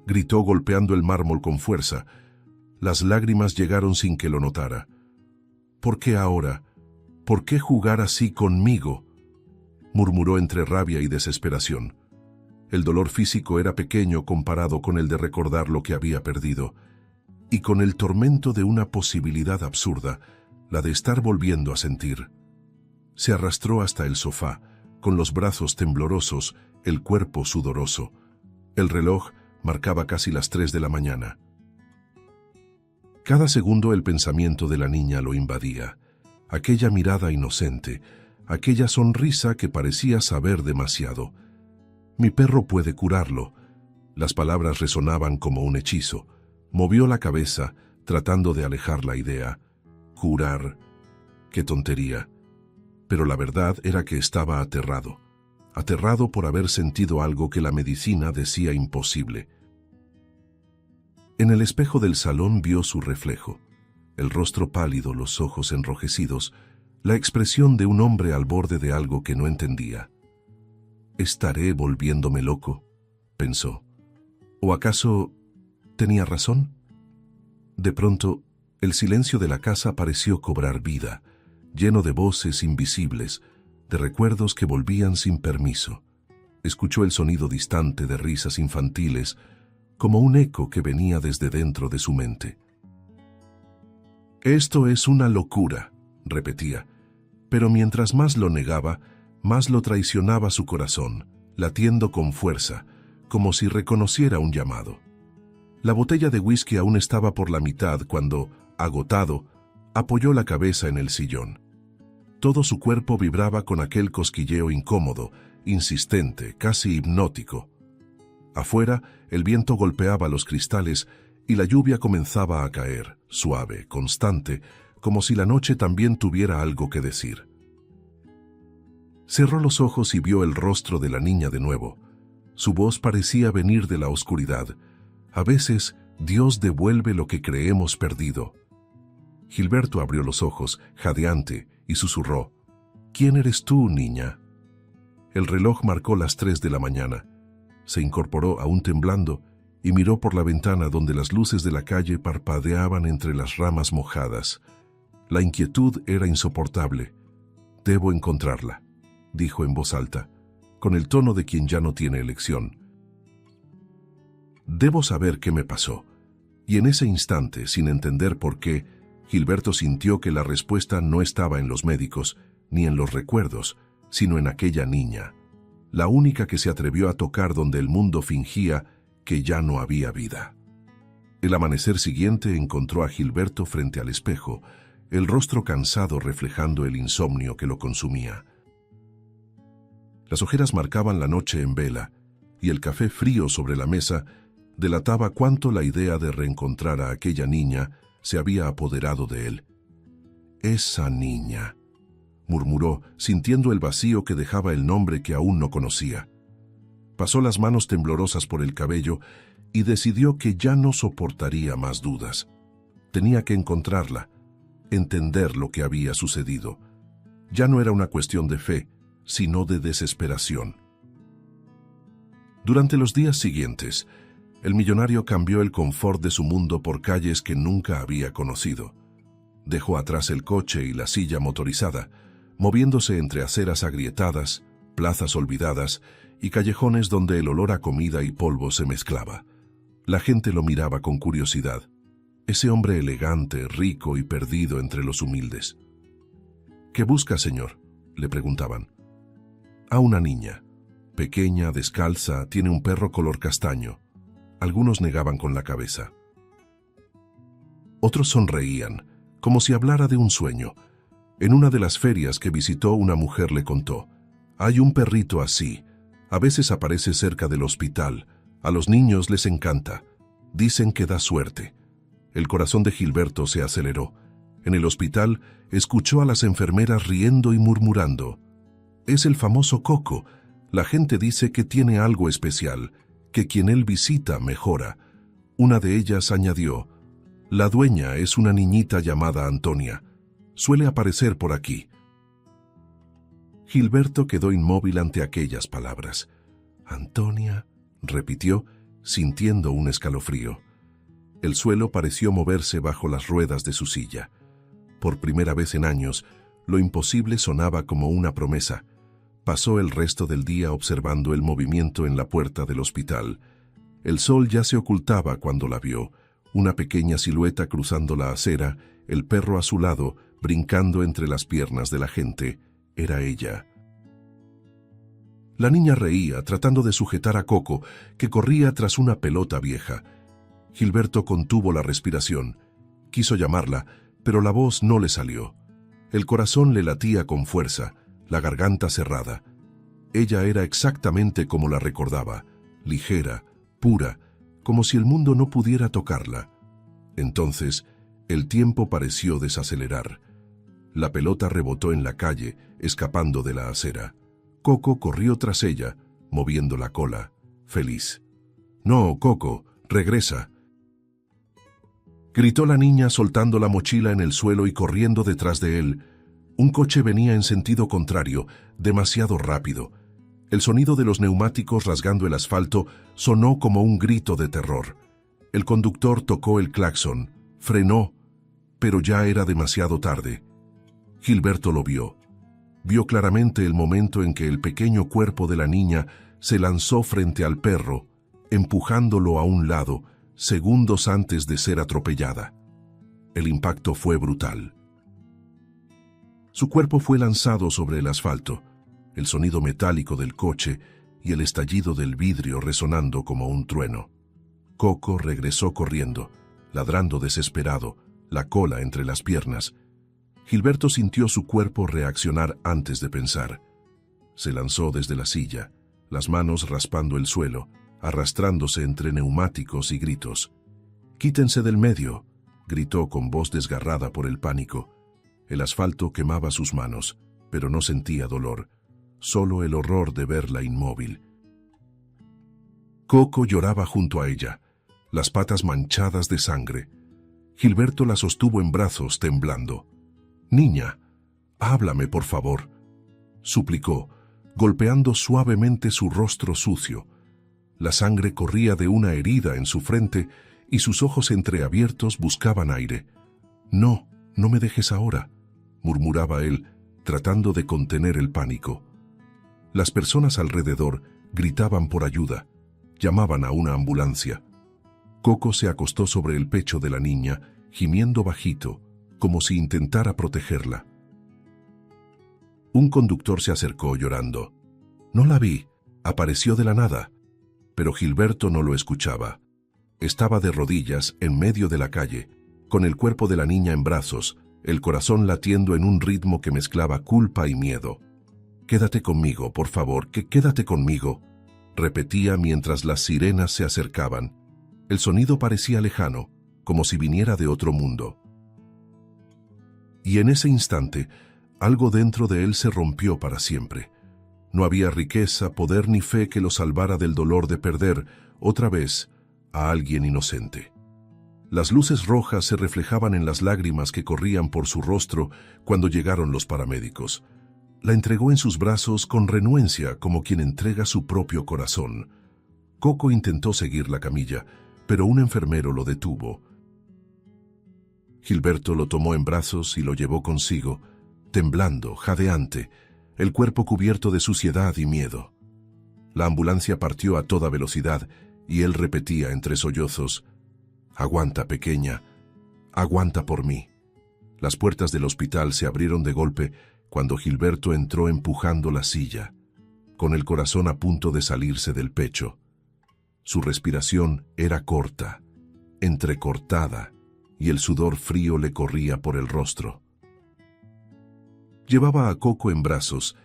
gritó golpeando el mármol con fuerza. Las lágrimas llegaron sin que lo notara. ¿Por qué ahora? ¿Por qué jugar así conmigo?, murmuró entre rabia y desesperación. El dolor físico era pequeño comparado con el de recordar lo que había perdido, y con el tormento de una posibilidad absurda, la de estar volviendo a sentir. Se arrastró hasta el sofá, con los brazos temblorosos, el cuerpo sudoroso. El reloj marcaba casi las 3 de la mañana. Cada segundo el pensamiento de la niña lo invadía. Aquella mirada inocente, aquella sonrisa que parecía saber demasiado. Mi perro puede curarlo. Las palabras resonaban como un hechizo. Movió la cabeza, tratando de alejar la idea. Curar. ¡Qué tontería! Pero la verdad era que estaba aterrado. Aterrado por haber sentido algo que la medicina decía imposible. En el espejo del salón vio su reflejo. El rostro pálido, los ojos enrojecidos, la expresión de un hombre al borde de algo que no entendía. ¿Estaré volviéndome loco?, pensó. ¿O acaso tenía razón? De pronto, el silencio de la casa pareció cobrar vida, lleno de voces invisibles, de recuerdos que volvían sin permiso. Escuchó el sonido distante de risas infantiles, como un eco que venía desde dentro de su mente. «Esto es una locura», repetía, pero mientras más lo negaba, más lo traicionaba su corazón, latiendo con fuerza, como si reconociera un llamado. La botella de whisky aún estaba por la mitad cuando, agotado, apoyó la cabeza en el sillón. Todo su cuerpo vibraba con aquel cosquilleo incómodo, insistente, casi hipnótico. Afuera, el viento golpeaba los cristales y la lluvia comenzaba a caer, suave, constante, como si la noche también tuviera algo que decir. Cerró los ojos y vio el rostro de la niña de nuevo. Su voz parecía venir de la oscuridad. A veces, Dios devuelve lo que creemos perdido. Gilberto abrió los ojos, jadeante, y susurró: «¿Quién eres tú, niña?». El reloj marcó las 3 de la mañana. Se incorporó aún temblando y miró por la ventana donde las luces de la calle parpadeaban entre las ramas mojadas. La inquietud era insoportable. «Debo encontrarla», dijo en voz alta, con el tono de quien ya no tiene elección. «Debo saber qué me pasó». Y en ese instante, sin entender por qué, Gilberto sintió que la respuesta no estaba en los médicos, ni en los recuerdos, sino en aquella niña, la única que se atrevió a tocar donde el mundo fingía que ya no había vida. El amanecer siguiente encontró a Gilberto frente al espejo, el rostro cansado reflejando el insomnio que lo consumía. Las ojeras marcaban la noche en vela, y el café frío sobre la mesa delataba cuánto la idea de reencontrar a aquella niña se había apoderado de él. «Esa niña», murmuró, sintiendo el vacío que dejaba el nombre que aún no conocía. Pasó las manos temblorosas por el cabello y decidió que ya no soportaría más dudas. Tenía que encontrarla, entender lo que había sucedido. Ya no era una cuestión de fe, sino de desesperación. Durante los días siguientes, el millonario cambió el confort de su mundo por calles que nunca había conocido. Dejó atrás el coche y la silla motorizada, moviéndose entre aceras agrietadas, plazas olvidadas y callejones donde el olor a comida y polvo se mezclaba. La gente lo miraba con curiosidad. Ese hombre elegante, rico y perdido entre los humildes. «¿Qué busca, señor?», le preguntaban. «A una niña», Pequeña, descalza, tiene un perro color castaño. Algunos negaban con la cabeza. Otros sonreían, como si hablara de un sueño. En una de las ferias que visitó, una mujer le contó: «Hay un perrito así. A veces aparece cerca del hospital. A los niños les encanta. Dicen que da suerte». El corazón de Gilberto se aceleró. En el hospital escuchó a las enfermeras riendo y murmurando: «Es el famoso Coco. La gente dice que tiene algo especial, que quien él visita mejora». Una de ellas añadió: «La dueña es una niñita llamada Antonia. Suele aparecer por aquí». Gilberto quedó inmóvil ante aquellas palabras. «Antonia», repitió, sintiendo un escalofrío. El suelo pareció moverse bajo las ruedas de su silla. Por primera vez en años, lo imposible sonaba como una promesa. Pasó el resto del día observando el movimiento en la puerta del hospital. El sol ya se ocultaba cuando la vio, una pequeña silueta cruzando la acera, el perro a su lado, brincando entre las piernas de la gente. Era ella. La niña reía, tratando de sujetar a Coco, que corría tras una pelota vieja. Gilberto contuvo la respiración. Quiso llamarla, pero la voz no le salió. El corazón le latía con fuerza, la garganta cerrada. Ella era exactamente como la recordaba, ligera, pura, como si el mundo no pudiera tocarla. Entonces, el tiempo pareció desacelerar. La pelota rebotó en la calle, escapando de la acera. Coco corrió tras ella, moviendo la cola, feliz. «No, Coco, regresa», gritó la niña, soltando la mochila en el suelo y corriendo detrás de él. Un coche venía en sentido contrario, demasiado rápido. El sonido de los neumáticos rasgando el asfalto sonó como un grito de terror. El conductor tocó el claxon, frenó, pero ya era demasiado tarde. Gilberto lo vio. Vio claramente el momento en que el pequeño cuerpo de la niña se lanzó frente al perro, empujándolo a un lado, segundos antes de ser atropellada. El impacto fue brutal. Su cuerpo fue lanzado sobre el asfalto, el sonido metálico del coche y el estallido del vidrio resonando como un trueno. Coco regresó corriendo, ladrando desesperado, la cola entre las piernas. Gilberto sintió su cuerpo reaccionar antes de pensar. Se lanzó desde la silla, las manos raspando el suelo, arrastrándose entre neumáticos y gritos. «Quítense del medio», gritó con voz desgarrada por el pánico. El asfalto quemaba sus manos, pero no sentía dolor, solo el horror de verla inmóvil. Coco lloraba junto a ella, las patas manchadas de sangre. Gilberto la sostuvo en brazos, temblando. «Niña, háblame, por favor», suplicó, golpeando suavemente su rostro sucio. La sangre corría de una herida en su frente y sus ojos entreabiertos buscaban aire. «No, no me dejes ahora», murmuraba él, tratando de contener el pánico. Las personas alrededor gritaban por ayuda, llamaban a una ambulancia. Coco se acostó sobre el pecho de la niña, gimiendo bajito, como si intentara protegerla. Un conductor se acercó llorando. «No la vi, apareció de la nada». Pero Gilberto no lo escuchaba. Estaba de rodillas en medio de la calle, con el cuerpo de la niña en brazos, el corazón latiendo en un ritmo que mezclaba culpa y miedo. «Quédate conmigo, por favor, quédate conmigo», repetía mientras las sirenas se acercaban. El sonido parecía lejano, como si viniera de otro mundo. Y en ese instante, algo dentro de él se rompió para siempre. No había riqueza, poder ni fe que lo salvara del dolor de perder, otra vez, a alguien inocente. Las luces rojas se reflejaban en las lágrimas que corrían por su rostro cuando llegaron los paramédicos. La entregó en sus brazos con renuencia, como quien entrega su propio corazón. Coco intentó seguir la camilla, pero un enfermero lo detuvo. Gilberto lo tomó en brazos y lo llevó consigo, temblando, jadeante, el cuerpo cubierto de suciedad y miedo. La ambulancia partió a toda velocidad y él repetía entre sollozos: «Aguanta, pequeña, aguanta por mí». Las puertas del hospital se abrieron de golpe cuando Gilberto entró empujando la silla. con el corazón a punto de salirse del pecho. Su respiración era corta, entrecortada, y el sudor frío le corría por el rostro. Llevaba a Coco en brazos,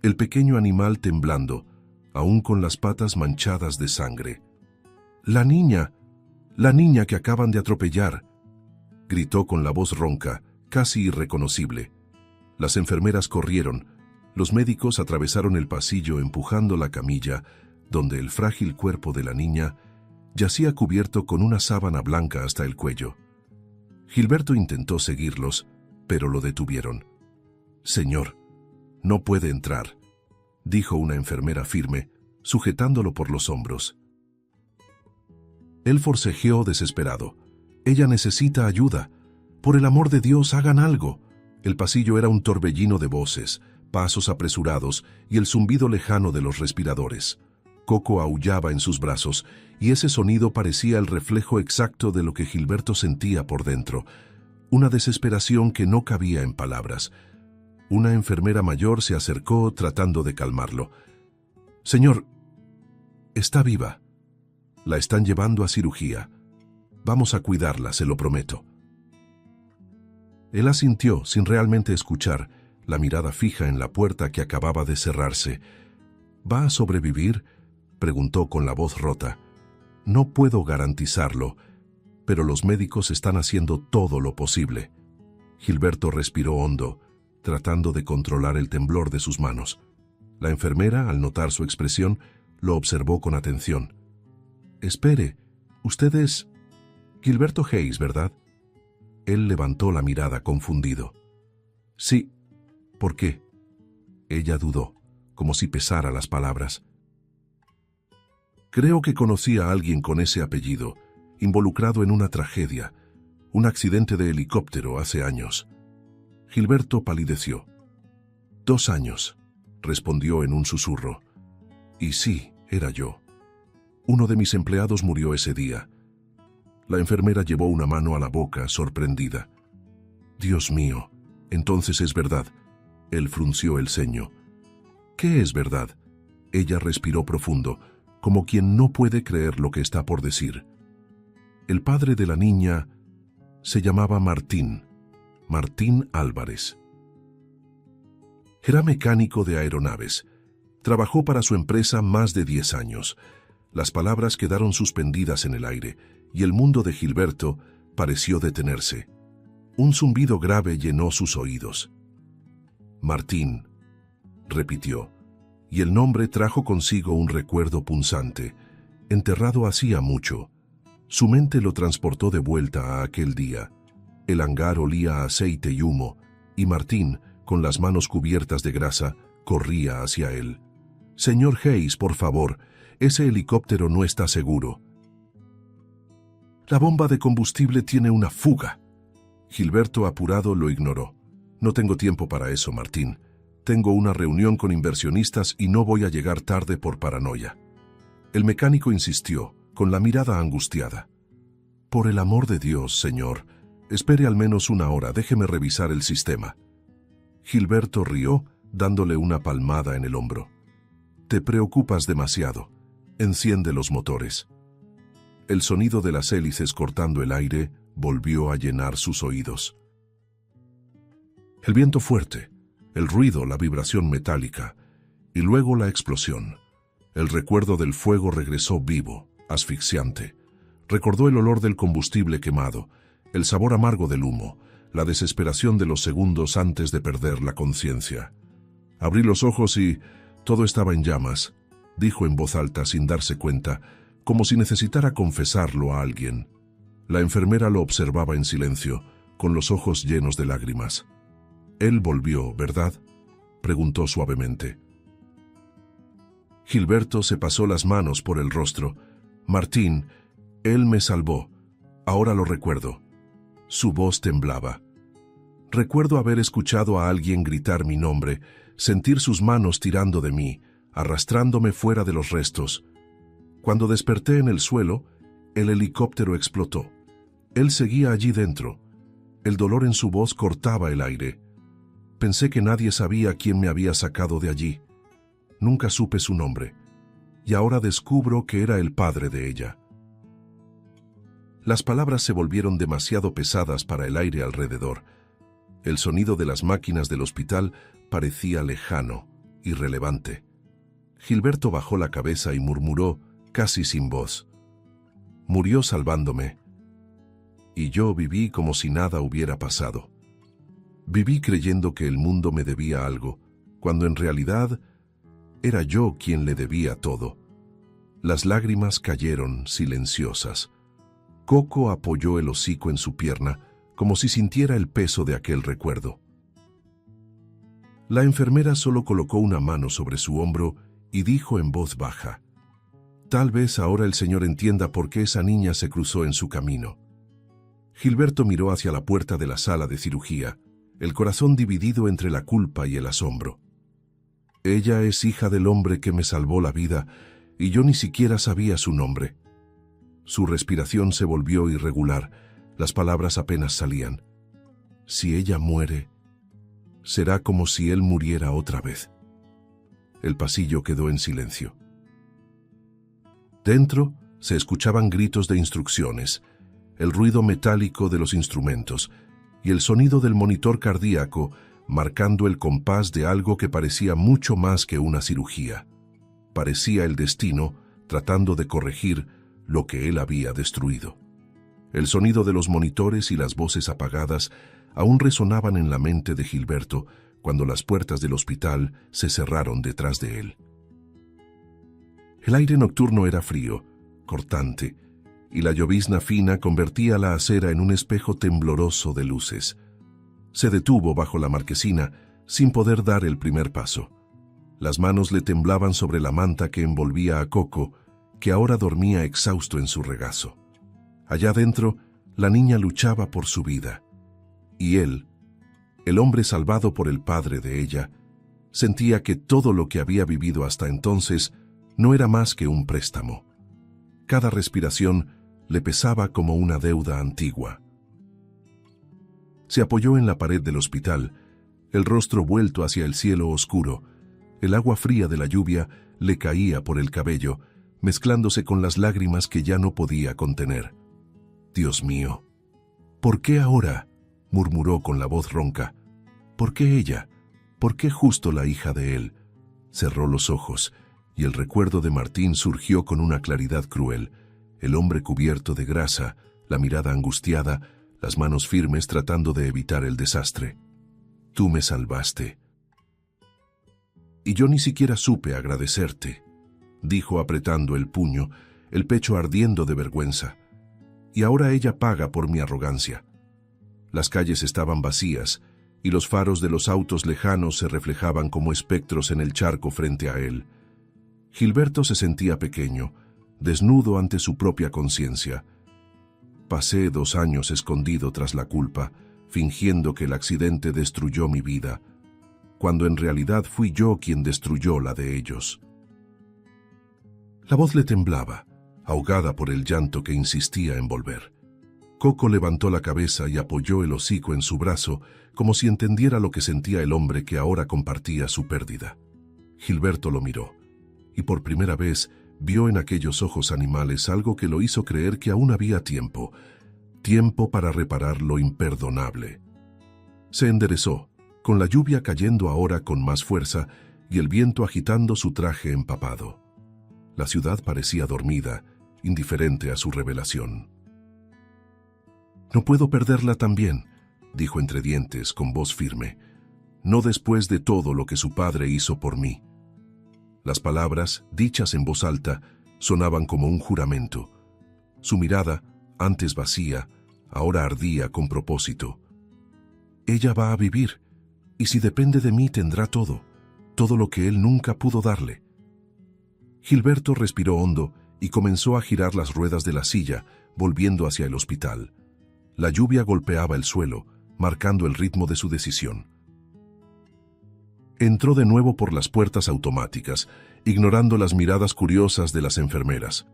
el pequeño animal temblando, aún con las patas manchadas de sangre. ¡La niña que acaban de atropellar!», gritó con la voz ronca, casi irreconocible. Las enfermeras corrieron. Los médicos atravesaron el pasillo empujando la camilla, donde el frágil cuerpo de la niña yacía cubierto con una sábana blanca hasta el cuello. Gilberto intentó seguirlos, pero lo detuvieron. «Señor, no puede entrar», dijo una enfermera firme, sujetándolo por los hombros. Él forcejeó desesperado. «Ella necesita ayuda. Por el amor de Dios, hagan algo». El pasillo era un torbellino de voces, pasos apresurados y el zumbido lejano de los respiradores. Coco aullaba en sus brazos, y ese sonido parecía el reflejo exacto de lo que Gilberto sentía por dentro, una desesperación que no cabía en palabras. Una enfermera mayor se acercó tratando de calmarlo. «Señor, está viva. La están llevando a cirugía. Vamos a cuidarla, se lo prometo». Él asintió sin realmente escuchar, la mirada fija en la puerta que acababa de cerrarse. «¿Va a sobrevivir?», preguntó con la voz rota. «No puedo garantizarlo, pero los médicos están haciendo todo lo posible». Gilberto respiró hondo, tratando de controlar el temblor de sus manos. La enfermera, al notar su expresión, lo observó con atención. «Espere, usted es Gilberto Hayes, ¿verdad?». Él levantó la mirada confundido. «Sí». «¿Por qué?». Ella dudó, como si pesara las palabras. «Creo que conocí a alguien con ese apellido, involucrado en una tragedia, un accidente de helicóptero hace años». Gilberto palideció. «2 años», respondió en un susurro. «Y sí, era yo. Uno de mis empleados murió ese día». La enfermera llevó una mano a la boca, sorprendida. «Dios mío, entonces es verdad». Él frunció el ceño. «¿Qué es verdad?». Ella respiró profundo, como quien no puede creer lo que está por decir. «El padre de la niña se llamaba Martín Álvarez. Era mecánico de aeronaves. Trabajó para su empresa más de 10 años. Las palabras quedaron suspendidas en el aire, y el mundo de Gilberto pareció detenerse. Un zumbido grave llenó sus oídos. «Martín», repitió, y el nombre trajo consigo un recuerdo punzante, enterrado hacía mucho. Su mente lo transportó de vuelta a aquel día. El hangar olía a aceite y humo, y Martín, con las manos cubiertas de grasa, corría hacia él. «Señor Hayes, por favor, ese helicóptero no está seguro. La bomba de combustible tiene una fuga». Gilberto, apurado, lo ignoró. «No tengo tiempo para eso, Martín. Tengo una reunión con inversionistas y no voy a llegar tarde por paranoia». El mecánico insistió, con la mirada angustiada. «Por el amor de Dios, señor, espere al menos 1 hora, déjeme revisar el sistema». Gilberto rió, dándole una palmada en el hombro. «Te preocupas demasiado. Enciende los motores». El sonido de las hélices cortando el aire volvió a llenar sus oídos. El viento fuerte, el ruido, la vibración metálica, y luego la explosión. El recuerdo del fuego regresó vivo, asfixiante. Recordó el olor del combustible quemado, el sabor amargo del humo, la desesperación de los segundos antes de perder la conciencia. Abrí los ojos y todo estaba en llamas, dijo en voz alta sin darse cuenta, como si necesitara confesarlo a alguien. La enfermera lo observaba en silencio, con los ojos llenos de lágrimas. «Él volvió, ¿verdad?», preguntó suavemente. Gilberto se pasó las manos por el rostro. «Martín, él me salvó. Ahora lo recuerdo». Su voz temblaba. «Recuerdo haber escuchado a alguien gritar mi nombre, sentir sus manos tirando de mí, arrastrándome fuera de los restos. Cuando desperté en el suelo, el helicóptero explotó. Él seguía allí dentro. El dolor en su voz cortaba el aire. Pensé que nadie sabía quién me había sacado de allí. Nunca supe su nombre, y ahora descubro que era el padre de ella. Las palabras se volvieron demasiado pesadas para el aire alrededor. El sonido de las máquinas del hospital parecía lejano, irrelevante. Gilberto bajó la cabeza y murmuró, casi sin voz: «Murió salvándome. Y yo viví como si nada hubiera pasado. Viví creyendo que el mundo me debía algo, cuando en realidad era yo quien le debía todo». Las lágrimas cayeron silenciosas. Coco apoyó el hocico en su pierna, como si sintiera el peso de aquel recuerdo. La enfermera solo colocó una mano sobre su hombro y dijo en voz baja: «Tal vez ahora el Señor entienda por qué esa niña se cruzó en su camino». Gilberto miró hacia la puerta de la sala de cirugía, el corazón dividido entre la culpa y el asombro. «Ella es hija del hombre que me salvó la vida, y yo ni siquiera sabía su nombre». Su respiración se volvió irregular, las palabras apenas salían. «Si ella muere, será como si él muriera otra vez». El pasillo quedó en silencio. Dentro se escuchaban gritos de instrucciones, el ruido metálico de los instrumentos y el sonido del monitor cardíaco marcando el compás de algo que parecía mucho más que una cirugía. Parecía el destino tratando de corregir lo que él había destruido. El sonido de los monitores y las voces apagadas aún resonaban en la mente de Gilberto cuando las puertas del hospital se cerraron detrás de él. El aire nocturno era frío, cortante, y la llovizna fina convertía la acera en un espejo tembloroso de luces. Se detuvo bajo la marquesina sin poder dar el primer paso. Las manos le temblaban sobre la manta que envolvía a Coco, que ahora dormía exhausto en su regazo. Allá dentro, la niña luchaba por su vida. Y él, el hombre salvado por el padre de ella, sentía que todo lo que había vivido hasta entonces no era más que un préstamo. Cada respiración le pesaba como una deuda antigua. Se apoyó en la pared del hospital, el rostro vuelto hacia el cielo oscuro. El agua fría de la lluvia le caía por el cabello, mezclándose con las lágrimas que ya no podía contener. «Dios mío, ¿por qué ahora?», murmuró con la voz ronca. «¿Por qué ella? ¿Por qué justo la hija de él?». Cerró los ojos, y el recuerdo de Martín surgió con una claridad cruel. El hombre cubierto de grasa, la mirada angustiada, las manos firmes tratando de evitar el desastre. «Tú me salvaste. Y yo ni siquiera supe agradecerte», dijo apretando el puño, el pecho ardiendo de vergüenza. «Y ahora ella paga por mi arrogancia». Las calles estaban vacías, y los faros de los autos lejanos se reflejaban como espectros en el charco frente a él. Gilberto se sentía pequeño, desnudo ante su propia conciencia. «Pasé 2 años escondido tras la culpa, fingiendo que el accidente destruyó mi vida, cuando en realidad fui yo quien destruyó la de ellos». La voz le temblaba, ahogada por el llanto que insistía en volver. Coco levantó la cabeza y apoyó el hocico en su brazo, como si entendiera lo que sentía el hombre que ahora compartía su pérdida. Gilberto lo miró, y por primera vez vio en aquellos ojos animales algo que lo hizo creer que aún había tiempo para reparar lo imperdonable. Se enderezó, con la lluvia cayendo ahora con más fuerza y el viento agitando su traje empapado. La ciudad parecía dormida, indiferente a su revelación. «No puedo perderla también», dijo entre dientes con voz firme. «No después de todo lo que su padre hizo por mí». Las palabras, dichas en voz alta, sonaban como un juramento. Su mirada, antes vacía, ahora ardía con propósito. «Ella va a vivir, y si depende de mí tendrá todo lo que él nunca pudo darle». Gilberto respiró hondo y comenzó a girar las ruedas de la silla, volviendo hacia el hospital. La lluvia golpeaba el suelo, marcando el ritmo de su decisión. Entró de nuevo por las puertas automáticas, ignorando las miradas curiosas de las enfermeras.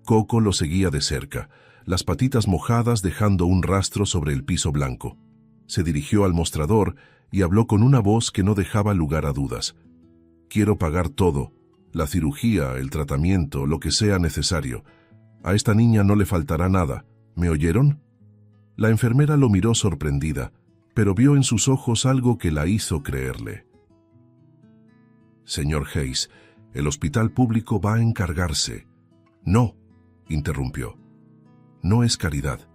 Coco lo seguía de cerca, las patitas mojadas dejando un rastro sobre el piso blanco. Se dirigió al mostrador y habló con una voz que no dejaba lugar a dudas. Quiero pagar todo, la cirugía, el tratamiento, lo que sea necesario. A esta niña no le faltará nada. ¿Me oyeron? La enfermera lo miró sorprendida, pero vio en sus ojos algo que la hizo creerle. Señor Hayes, el hospital público va a encargarse. No, interrumpió. No es caridad.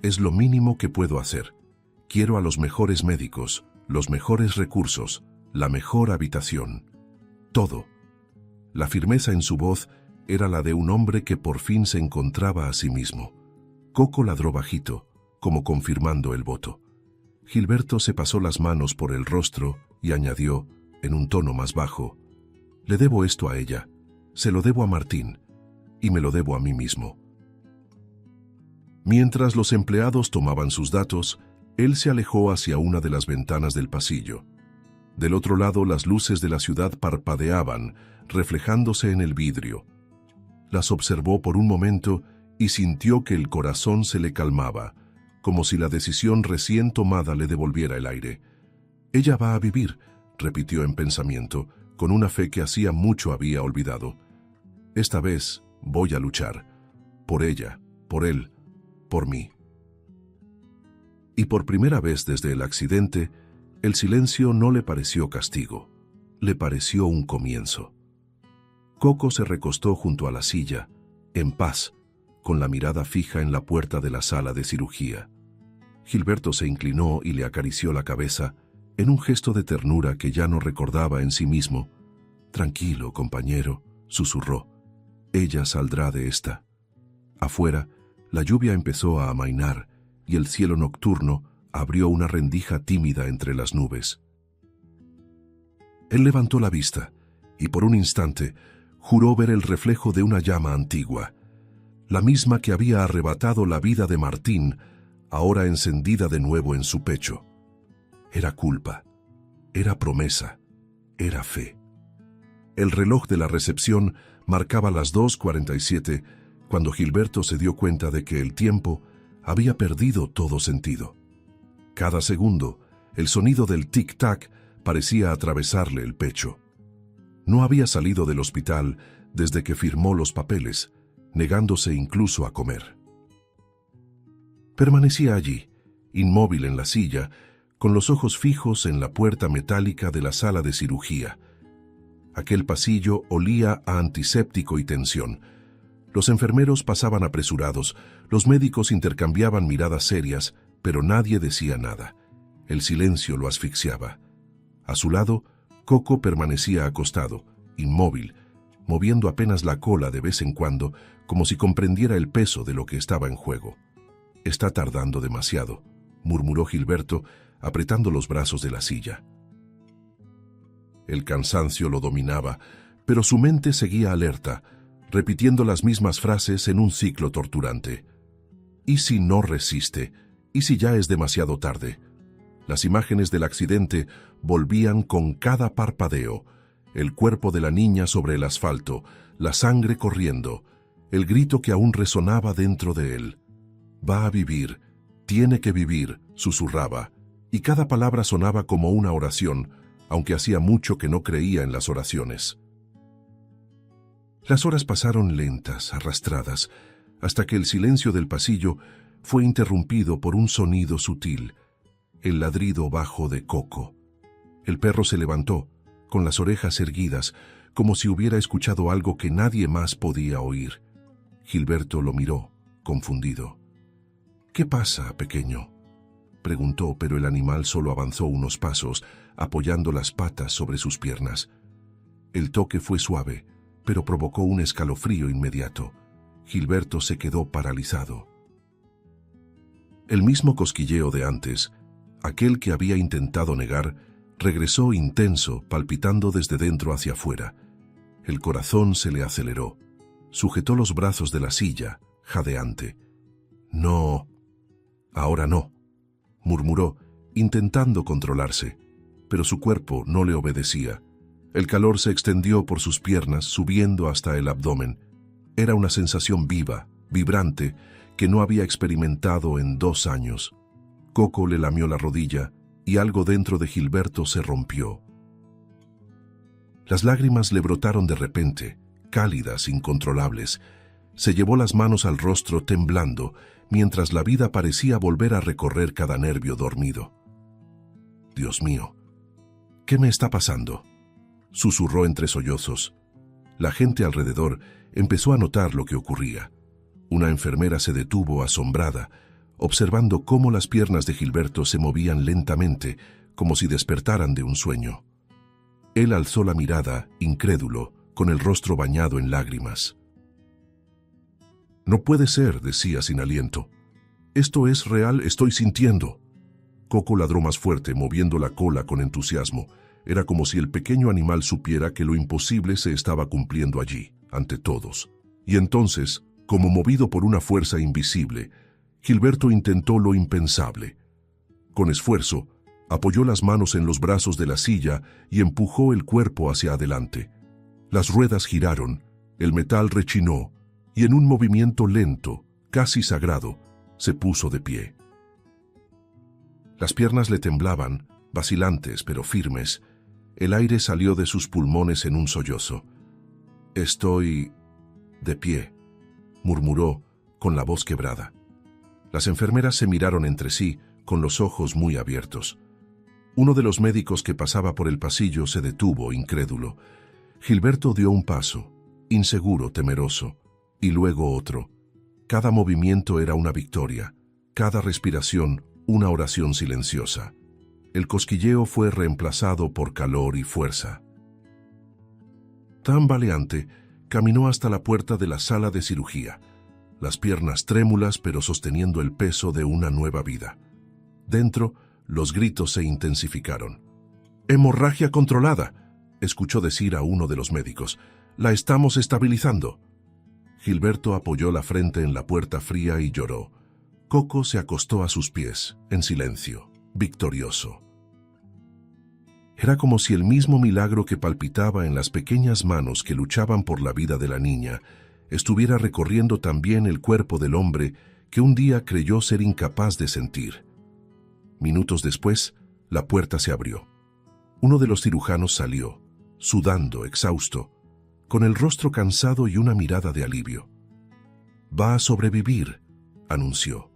Es lo mínimo que puedo hacer. Quiero a los mejores médicos, los mejores recursos, la mejor habitación. Todo. La firmeza en su voz era la de un hombre que por fin se encontraba a sí mismo. Coco ladró bajito, como confirmando el voto. Gilberto se pasó las manos por el rostro y añadió, en un tono más bajo, «Le debo esto a ella, se lo debo a Martín, y me lo debo a mí mismo». Mientras los empleados tomaban sus datos, él se alejó hacia una de las ventanas del pasillo. Del otro lado, las luces de la ciudad parpadeaban, reflejándose en el vidrio. Las observó por un momento y sintió que el corazón se le calmaba, como si la decisión recién tomada le devolviera el aire. «Ella va a vivir», repitió en pensamiento, con una fe que hacía mucho había olvidado. «Esta vez voy a luchar. Por ella, por él, por mí». Y por primera vez desde el accidente, el silencio no le pareció castigo, le pareció un comienzo. Coco se recostó junto a la silla, en paz, con la mirada fija en la puerta de la sala de cirugía. Gilberto se inclinó y le acarició la cabeza, en un gesto de ternura que ya no recordaba en sí mismo. «Tranquilo, compañero», susurró. «Ella saldrá de esta». Afuera, la lluvia empezó a amainar y el cielo nocturno abrió una rendija tímida entre las nubes. Él levantó la vista y por un instante juró ver el reflejo de una llama antigua, la misma que había arrebatado la vida de Martín, ahora encendida de nuevo en su pecho. Era culpa, era promesa, era fe. El reloj de la recepción marcaba las 2:47 cuando Gilberto se dio cuenta de que el tiempo había perdido todo sentido. Cada segundo, el sonido del tic-tac parecía atravesarle el pecho. No había salido del hospital desde que firmó los papeles, negándose incluso a comer. Permanecía allí, inmóvil en la silla, con los ojos fijos en la puerta metálica de la sala de cirugía. Aquel pasillo olía a antiséptico y tensión. Los enfermeros pasaban apresurados, los médicos intercambiaban miradas serias, pero nadie decía nada. El silencio lo asfixiaba. A su lado, Coco permanecía acostado, inmóvil, moviendo apenas la cola de vez en cuando, como si comprendiera el peso de lo que estaba en juego. «Está tardando demasiado», murmuró Gilberto, apretando los brazos de la silla. El cansancio lo dominaba, pero su mente seguía alerta, repitiendo las mismas frases en un ciclo torturante. ¿Y si no resiste? ¿Y si ya es demasiado tarde? Las imágenes del accidente volvían con cada parpadeo, el cuerpo de la niña sobre el asfalto, la sangre corriendo, el grito que aún resonaba dentro de él. «Va a vivir, tiene que vivir», susurraba, y cada palabra sonaba como una oración, aunque hacía mucho que no creía en las oraciones. Las horas pasaron lentas, arrastradas, hasta que el silencio del pasillo fue interrumpido por un sonido sutil, el ladrido bajo de Coco. El perro se levantó, con las orejas erguidas, como si hubiera escuchado algo que nadie más podía oír. Gilberto lo miró, confundido. «¿Qué pasa, pequeño?», preguntó, pero el animal solo avanzó unos pasos, apoyando las patas sobre sus piernas. El toque fue suave, pero provocó un escalofrío inmediato. Gilberto se quedó paralizado. El mismo cosquilleo de antes, aquel que había intentado negar, regresó intenso, palpitando desde dentro hacia afuera. El corazón se le aceleró. Sujetó los brazos de la silla, jadeante. «No, ahora no», murmuró, intentando controlarse, pero su cuerpo no le obedecía. El calor se extendió por sus piernas, subiendo hasta el abdomen. Era una sensación viva, vibrante, que no había experimentado en 2 años. Coco le lamió la rodilla y algo dentro de Gilberto se rompió. Las lágrimas le brotaron de repente, cálidas, incontrolables. Se llevó las manos al rostro temblando, mientras la vida parecía volver a recorrer cada nervio dormido. «Dios mío, ¿qué me está pasando?», susurró entre sollozos. La gente alrededor empezó a notar lo que ocurría. Una enfermera se detuvo asombrada, observando cómo las piernas de Gilberto se movían lentamente, como si despertaran de un sueño. Él alzó la mirada, incrédulo, con el rostro bañado en lágrimas. «No puede ser», decía sin aliento. «Esto es real, estoy sintiendo». Coco ladró más fuerte, moviendo la cola con entusiasmo. Era como si el pequeño animal supiera que lo imposible se estaba cumpliendo allí, ante todos. Y entonces, como movido por una fuerza invisible, Gilberto intentó lo impensable. Con esfuerzo, apoyó las manos en los brazos de la silla y empujó el cuerpo hacia adelante. Las ruedas giraron, el metal rechinó, y en un movimiento lento, casi sagrado, se puso de pie. Las piernas le temblaban, vacilantes pero firmes. El aire salió de sus pulmones en un sollozo. «Estoy de pie», murmuró, con la voz quebrada. Las enfermeras se miraron entre sí, con los ojos muy abiertos. Uno de los médicos que pasaba por el pasillo se detuvo, incrédulo. Gilberto dio un paso, inseguro, temeroso, y luego otro. Cada movimiento era una victoria, cada respiración una oración silenciosa. El cosquilleo fue reemplazado por calor y fuerza. Tambaleante, caminó hasta la puerta de la sala de cirugía, las piernas trémulas pero sosteniendo el peso de una nueva vida. Dentro, los gritos se intensificaron. «Hemorragia controlada», escuchó decir a uno de los médicos. «La estamos estabilizando». Gilberto apoyó la frente en la puerta fría y lloró. Coco se acostó a sus pies, en silencio, victorioso. Era como si el mismo milagro que palpitaba en las pequeñas manos que luchaban por la vida de la niña estuviera recorriendo también el cuerpo del hombre que un día creyó ser incapaz de sentir. Minutos después, la puerta se abrió. Uno de los cirujanos salió, sudando, exhausto, con el rostro cansado y una mirada de alivio. «Va a sobrevivir», anunció.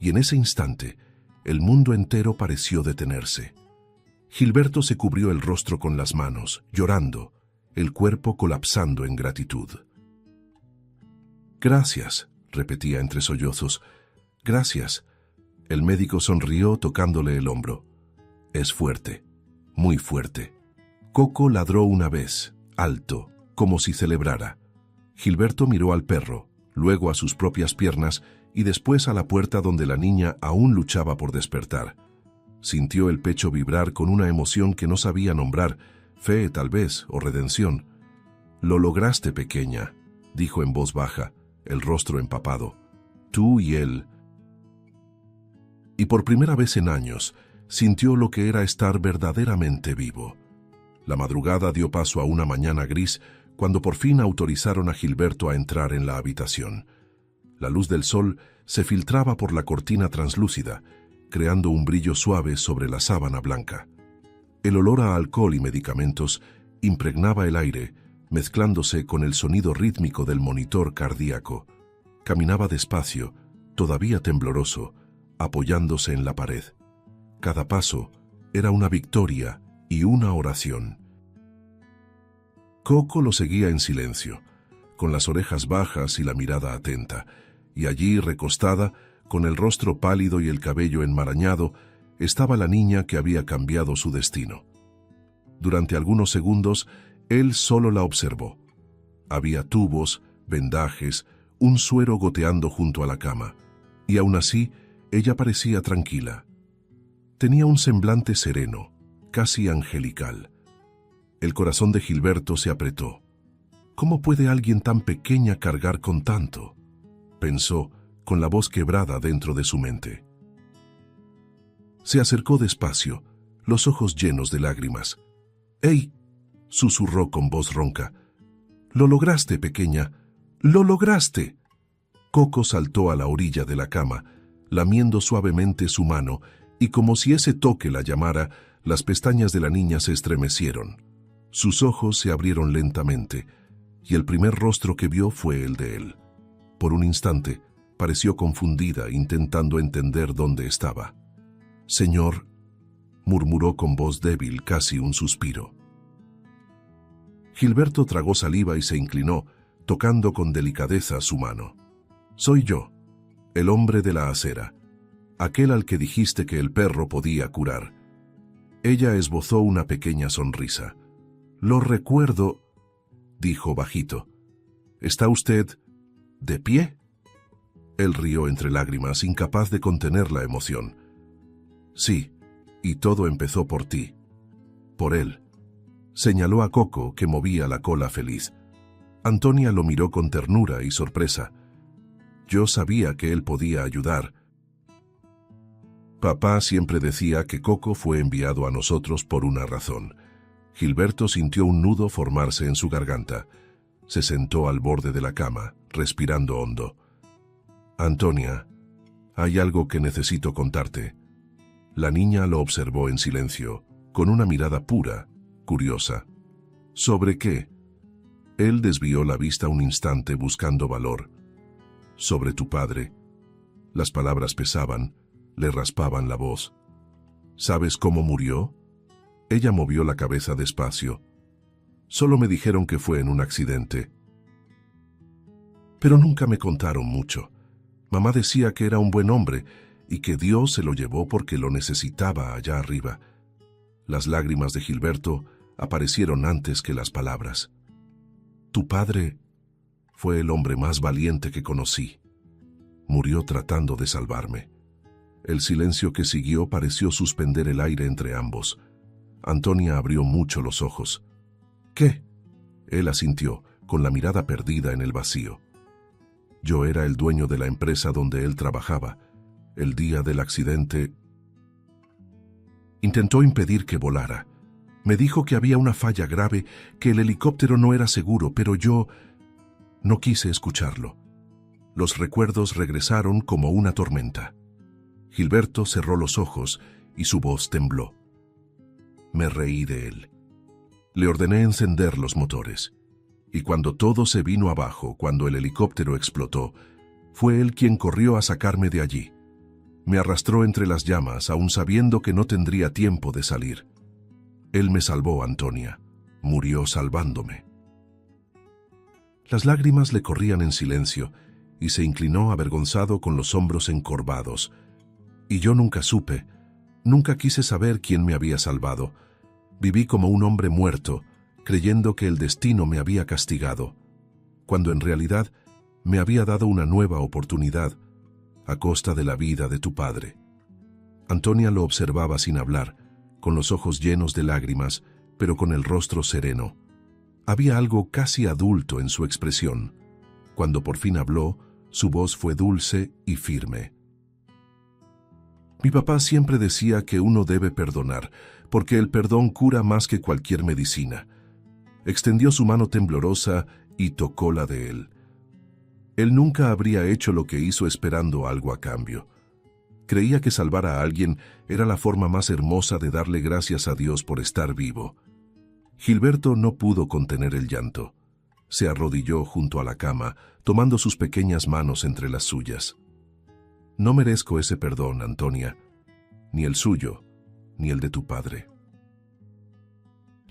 Y en ese instante, el mundo entero pareció detenerse. Gilberto se cubrió el rostro con las manos, llorando, el cuerpo colapsando en gratitud. «Gracias», repetía entre sollozos. «Gracias». El médico sonrió tocándole el hombro. «Es fuerte, muy fuerte». Coco ladró una vez, alto, como si celebrara. Gilberto miró al perro, luego a sus propias piernas y después a la puerta donde la niña aún luchaba por despertar. Sintió el pecho vibrar con una emoción que no sabía nombrar, fe tal vez, o redención. «Lo lograste, pequeña», dijo en voz baja, el rostro empapado. «Tú y él». Y por primera vez en años, sintió lo que era estar verdaderamente vivo. La madrugada dio paso a una mañana gris cuando por fin autorizaron a Gilberto a entrar en la habitación. La luz del sol se filtraba por la cortina translúcida, creando un brillo suave sobre la sábana blanca. El olor a alcohol y medicamentos impregnaba el aire, mezclándose con el sonido rítmico del monitor cardíaco. Caminaba despacio, todavía tembloroso, apoyándose en la pared. Cada paso era una victoria y una oración. Coco lo seguía en silencio, con las orejas bajas y la mirada atenta, y allí, recostada, con el rostro pálido y el cabello enmarañado, estaba la niña que había cambiado su destino. Durante algunos segundos, él solo la observó. Había tubos, vendajes, un suero goteando junto a la cama, y aún así, ella parecía tranquila. Tenía un semblante sereno, casi angelical. El corazón de Gilberto se apretó. ¿Cómo puede alguien tan pequeña cargar con tanto?, pensó, con la voz quebrada dentro de su mente. Se acercó despacio, los ojos llenos de lágrimas. «¡Ey!», susurró con voz ronca. «¡Lo lograste, pequeña! ¡Lo lograste!». Coco saltó a la orilla de la cama, lamiendo suavemente su mano, y como si ese toque la llamara, las pestañas de la niña se estremecieron. Sus ojos se abrieron lentamente, y el primer rostro que vio fue el de él. Por un instante, pareció confundida, intentando entender dónde estaba. «Señor», murmuró con voz débil, casi un suspiro. Gilberto tragó saliva y se inclinó, tocando con delicadeza su mano. «Soy yo, el hombre de la acera, aquel al que dijiste que el perro podía curar». Ella esbozó una pequeña sonrisa. «Lo recuerdo», dijo bajito. «¿Está usted de pie?» Él rió entre lágrimas, incapaz de contener la emoción. «Sí, y todo empezó por ti. Por él». Señaló a Coco, que movía la cola feliz. Antonia lo miró con ternura y sorpresa. «Yo sabía que él podía ayudar». Papá siempre decía que Coco fue enviado a nosotros por una razón. Gilberto sintió un nudo formarse en su garganta. Se sentó al borde de la cama, respirando hondo. «Antonia, hay algo que necesito contarte». La niña lo observó en silencio, con una mirada pura, curiosa. «¿Sobre qué?» Él desvió la vista un instante buscando valor. «Sobre tu padre». Las palabras pesaban, le raspaban la voz. «¿Sabes cómo murió?» Ella movió la cabeza despacio. «Solo me dijeron que fue en un accidente. Pero nunca me contaron mucho. Mamá decía que era un buen hombre y que Dios se lo llevó porque lo necesitaba allá arriba». Las lágrimas de Gilberto aparecieron antes que las palabras. «Tu padre fue el hombre más valiente que conocí. Murió tratando de salvarme». El silencio que siguió pareció suspender el aire entre ambos. Antonia abrió mucho los ojos. «¿Qué?» Él asintió, con la mirada perdida en el vacío. «Yo era el dueño de la empresa donde él trabajaba. El día del accidente intentó impedir que volara. Me dijo que había una falla grave, que el helicóptero no era seguro, pero yo no quise escucharlo. Los recuerdos regresaron como una tormenta». Gilberto cerró los ojos y su voz tembló. Me reí de él. Le ordené encender los motores. Y cuando todo se vino abajo, cuando el helicóptero explotó, fue él quien corrió a sacarme de allí. Me arrastró entre las llamas, aun sabiendo que no tendría tiempo de salir. Él me salvó, Antonia. Murió salvándome. Las lágrimas le corrían en silencio y se inclinó avergonzado con los hombros encorvados. Y yo nunca supe, nunca quise saber quién me había salvado. Viví como un hombre muerto, creyendo que el destino me había castigado, cuando en realidad me había dado una nueva oportunidad, a costa de la vida de tu padre. Antonia lo observaba sin hablar, con los ojos llenos de lágrimas, pero con el rostro sereno. Había algo casi adulto en su expresión. Cuando por fin habló, su voz fue dulce y firme. Mi papá siempre decía que uno debe perdonar, porque el perdón cura más que cualquier medicina. Extendió su mano temblorosa y tocó la de él. Él nunca habría hecho lo que hizo esperando algo a cambio. Creía que salvar a alguien era la forma más hermosa de darle gracias a Dios por estar vivo. Gilberto no pudo contener el llanto. Se arrodilló junto a la cama, tomando sus pequeñas manos entre las suyas. No merezco ese perdón, Antonia, ni el suyo, ni el de tu padre.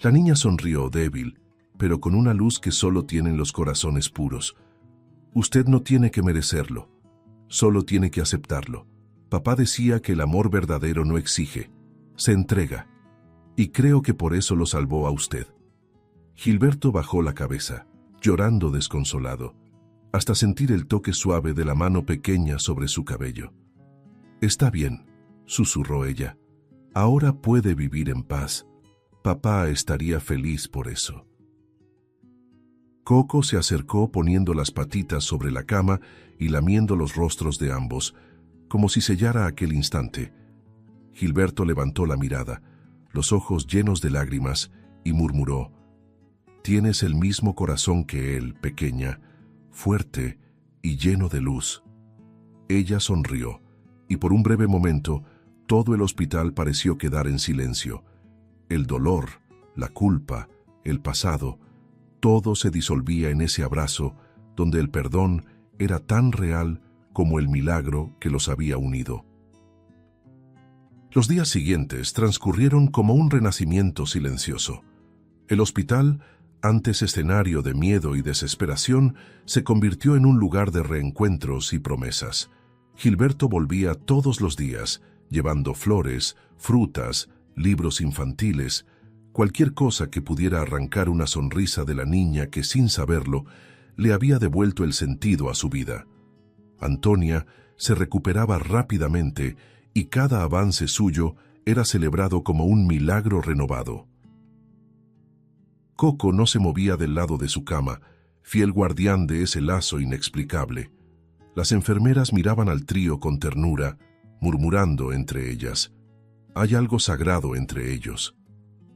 La niña sonrió débil, pero con una luz que solo tienen los corazones puros. Usted no tiene que merecerlo, solo tiene que aceptarlo. Papá decía que el amor verdadero no exige, se entrega, y creo que por eso lo salvó a usted. Gilberto bajó la cabeza, llorando desconsolado, hasta sentir el toque suave de la mano pequeña sobre su cabello. Está bien, susurró ella. Ahora puede vivir en paz. Papá estaría feliz por eso. Coco se acercó poniendo las patitas sobre la cama y lamiendo los rostros de ambos, como si sellara aquel instante. Gilberto levantó la mirada, los ojos llenos de lágrimas, y murmuró: «Tienes el mismo corazón que él, pequeña, fuerte y lleno de luz». Ella sonrió, y por un breve momento todo el hospital pareció quedar en silencio. El dolor, la culpa, el pasado, todo se disolvía en ese abrazo donde el perdón era tan real como el milagro que los había unido. Los días siguientes transcurrieron como un renacimiento silencioso. El hospital, antes escenario de miedo y desesperación, se convirtió en un lugar de reencuentros y promesas. Gilberto volvía todos los días, llevando flores, frutas, libros infantiles, cualquier cosa que pudiera arrancar una sonrisa de la niña que, sin saberlo, le había devuelto el sentido a su vida. Antonia se recuperaba rápidamente y cada avance suyo era celebrado como un milagro renovado. Coco no se movía del lado de su cama, fiel guardián de ese lazo inexplicable. Las enfermeras miraban al trío con ternura, murmurando entre ellas: «Hay algo sagrado entre ellos».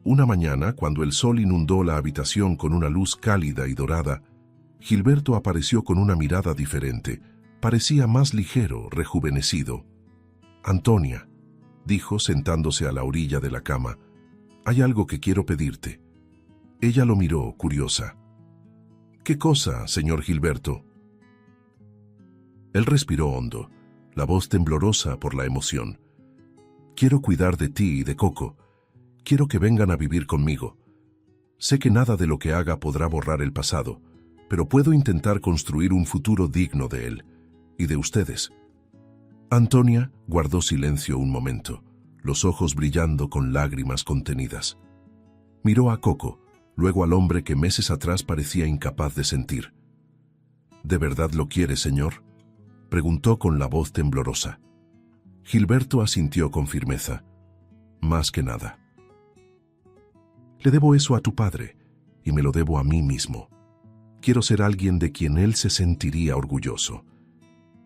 Una mañana, cuando el sol inundó la habitación con una luz cálida y dorada, Gilberto apareció con una mirada diferente. Parecía más ligero, rejuvenecido. «Antonia», dijo sentándose a la orilla de la cama, «hay algo que quiero pedirte». Ella lo miró, curiosa. «¿Qué cosa, señor Gilberto?». Él respiró hondo, la voz temblorosa por la emoción. «Quiero cuidar de ti y de Coco. Quiero que vengan a vivir conmigo. Sé que nada de lo que haga podrá borrar el pasado, pero puedo intentar construir un futuro digno de él y de ustedes». Antonia guardó silencio un momento, los ojos brillando con lágrimas contenidas. Miró a Coco, luego al hombre que meses atrás parecía incapaz de sentir. «¿De verdad lo quiere, señor?», preguntó con la voz temblorosa. Gilberto asintió con firmeza. «Más que nada. Le debo eso a tu padre, y me lo debo a mí mismo. Quiero ser alguien de quien él se sentiría orgulloso».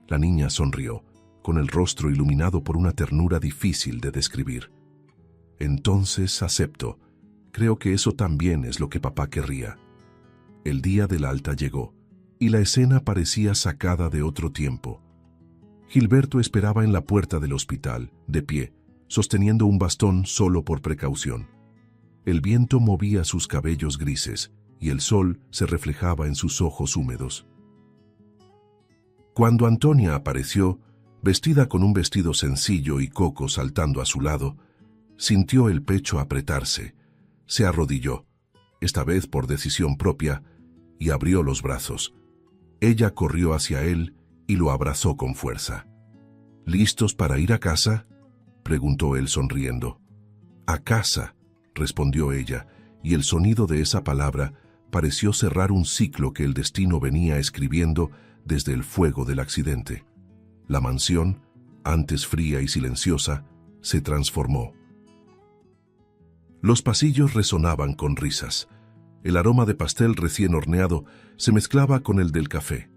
La niña sonrió, con el rostro iluminado por una ternura difícil de describir. «Entonces acepto. Creo que eso también es lo que papá querría». El día del alta llegó, y la escena parecía sacada de otro tiempo. Gilberto esperaba en la puerta del hospital, de pie, sosteniendo un bastón solo por precaución. El viento movía sus cabellos grises, y el sol se reflejaba en sus ojos húmedos. Cuando Antonia apareció, vestida con un vestido sencillo y Coco saltando a su lado, sintió el pecho apretarse, se arrodilló, esta vez por decisión propia, y abrió los brazos. Ella corrió hacia él y lo abrazó con fuerza. «¿Listos para ir a casa?», preguntó él sonriendo. «A casa», respondió ella, y el sonido de esa palabra pareció cerrar un ciclo que el destino venía escribiendo desde el fuego del accidente. La mansión, antes fría y silenciosa, se transformó. Los pasillos resonaban con risas. El aroma de pastel recién horneado se mezclaba con el del café.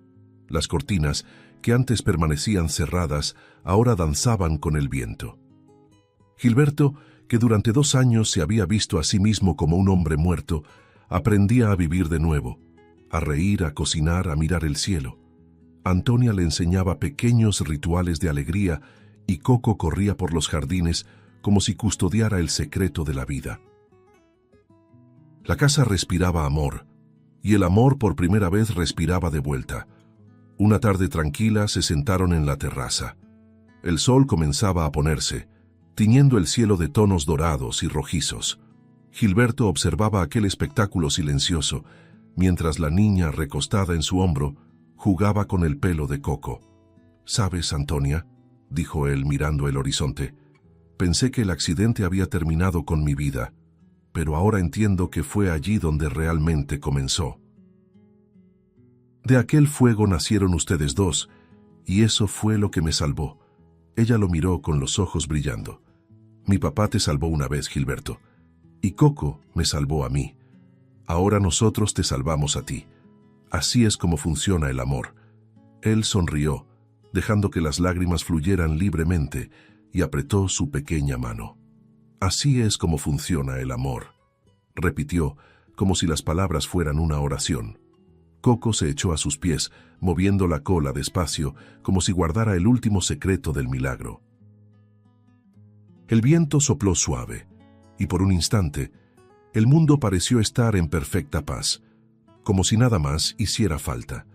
Las cortinas, que antes permanecían cerradas, ahora danzaban con el viento. Gilberto, que durante 2 años se había visto a sí mismo como un hombre muerto, aprendía a vivir de nuevo, a reír, a cocinar, a mirar el cielo. Antonia le enseñaba pequeños rituales de alegría y Coco corría por los jardines como si custodiara el secreto de la vida. La casa respiraba amor, y el amor por primera vez respiraba de vuelta. Una tarde tranquila se sentaron en la terraza. El sol comenzaba a ponerse, tiñendo el cielo de tonos dorados y rojizos. Gilberto observaba aquel espectáculo silencioso, mientras la niña, recostada en su hombro, jugaba con el pelo de Coco. «¿Sabes, Antonia?», dijo él mirando el horizonte, «pensé que el accidente había terminado con mi vida, pero ahora entiendo que fue allí donde realmente comenzó. De aquel fuego nacieron ustedes dos, y eso fue lo que me salvó». Ella lo miró con los ojos brillando. «Mi papá te salvó una vez, Gilberto, y Coco me salvó a mí. Ahora nosotros te salvamos a ti. Así es como funciona el amor». Él sonrió, dejando que las lágrimas fluyeran libremente, y apretó su pequeña mano. «Así es como funciona el amor», repitió, como si las palabras fueran una oración. Coco se echó a sus pies, moviendo la cola despacio, como si guardara el último secreto del milagro. El viento sopló suave, y por un instante, El mundo pareció estar en perfecta paz, como si nada más hiciera falta.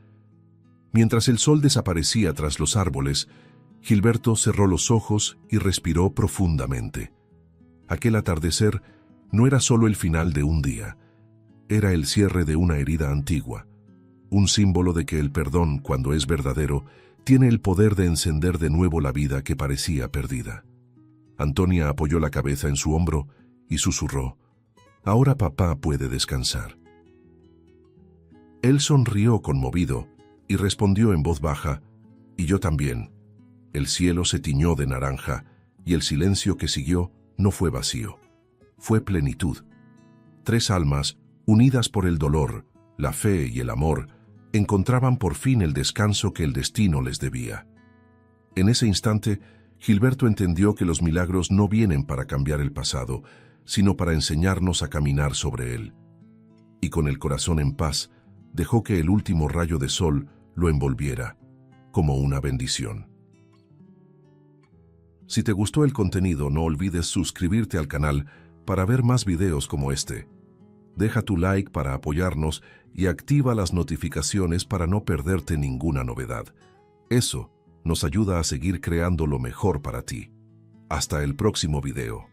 Mientras el sol desaparecía tras los árboles, Gilberto cerró los ojos y respiró profundamente. Aquel atardecer no era solo el final de un día, era el cierre de una herida antigua, un símbolo de que el perdón, cuando es verdadero, tiene el poder de encender de nuevo la vida que parecía perdida. Antonia apoyó la cabeza en su hombro y susurró: «Ahora papá puede descansar». Él sonrió conmovido y respondió en voz baja: «Y yo también». El cielo se tiñó de naranja y el silencio que siguió no fue vacío, fue plenitud. 3 almas, unidas por el dolor, la fe y el amor, encontraban por fin el descanso que el destino les debía. En ese instante, Gilberto entendió que los milagros no vienen para cambiar el pasado, sino para enseñarnos a caminar sobre él. Y con el corazón en paz, dejó que el último rayo de sol lo envolviera, como una bendición. Si te gustó el contenido, no olvides suscribirte al canal para ver más videos como este. Deja tu like para apoyarnos y activa las notificaciones para no perderte ninguna novedad. Eso nos ayuda a seguir creando lo mejor para ti. Hasta el próximo video.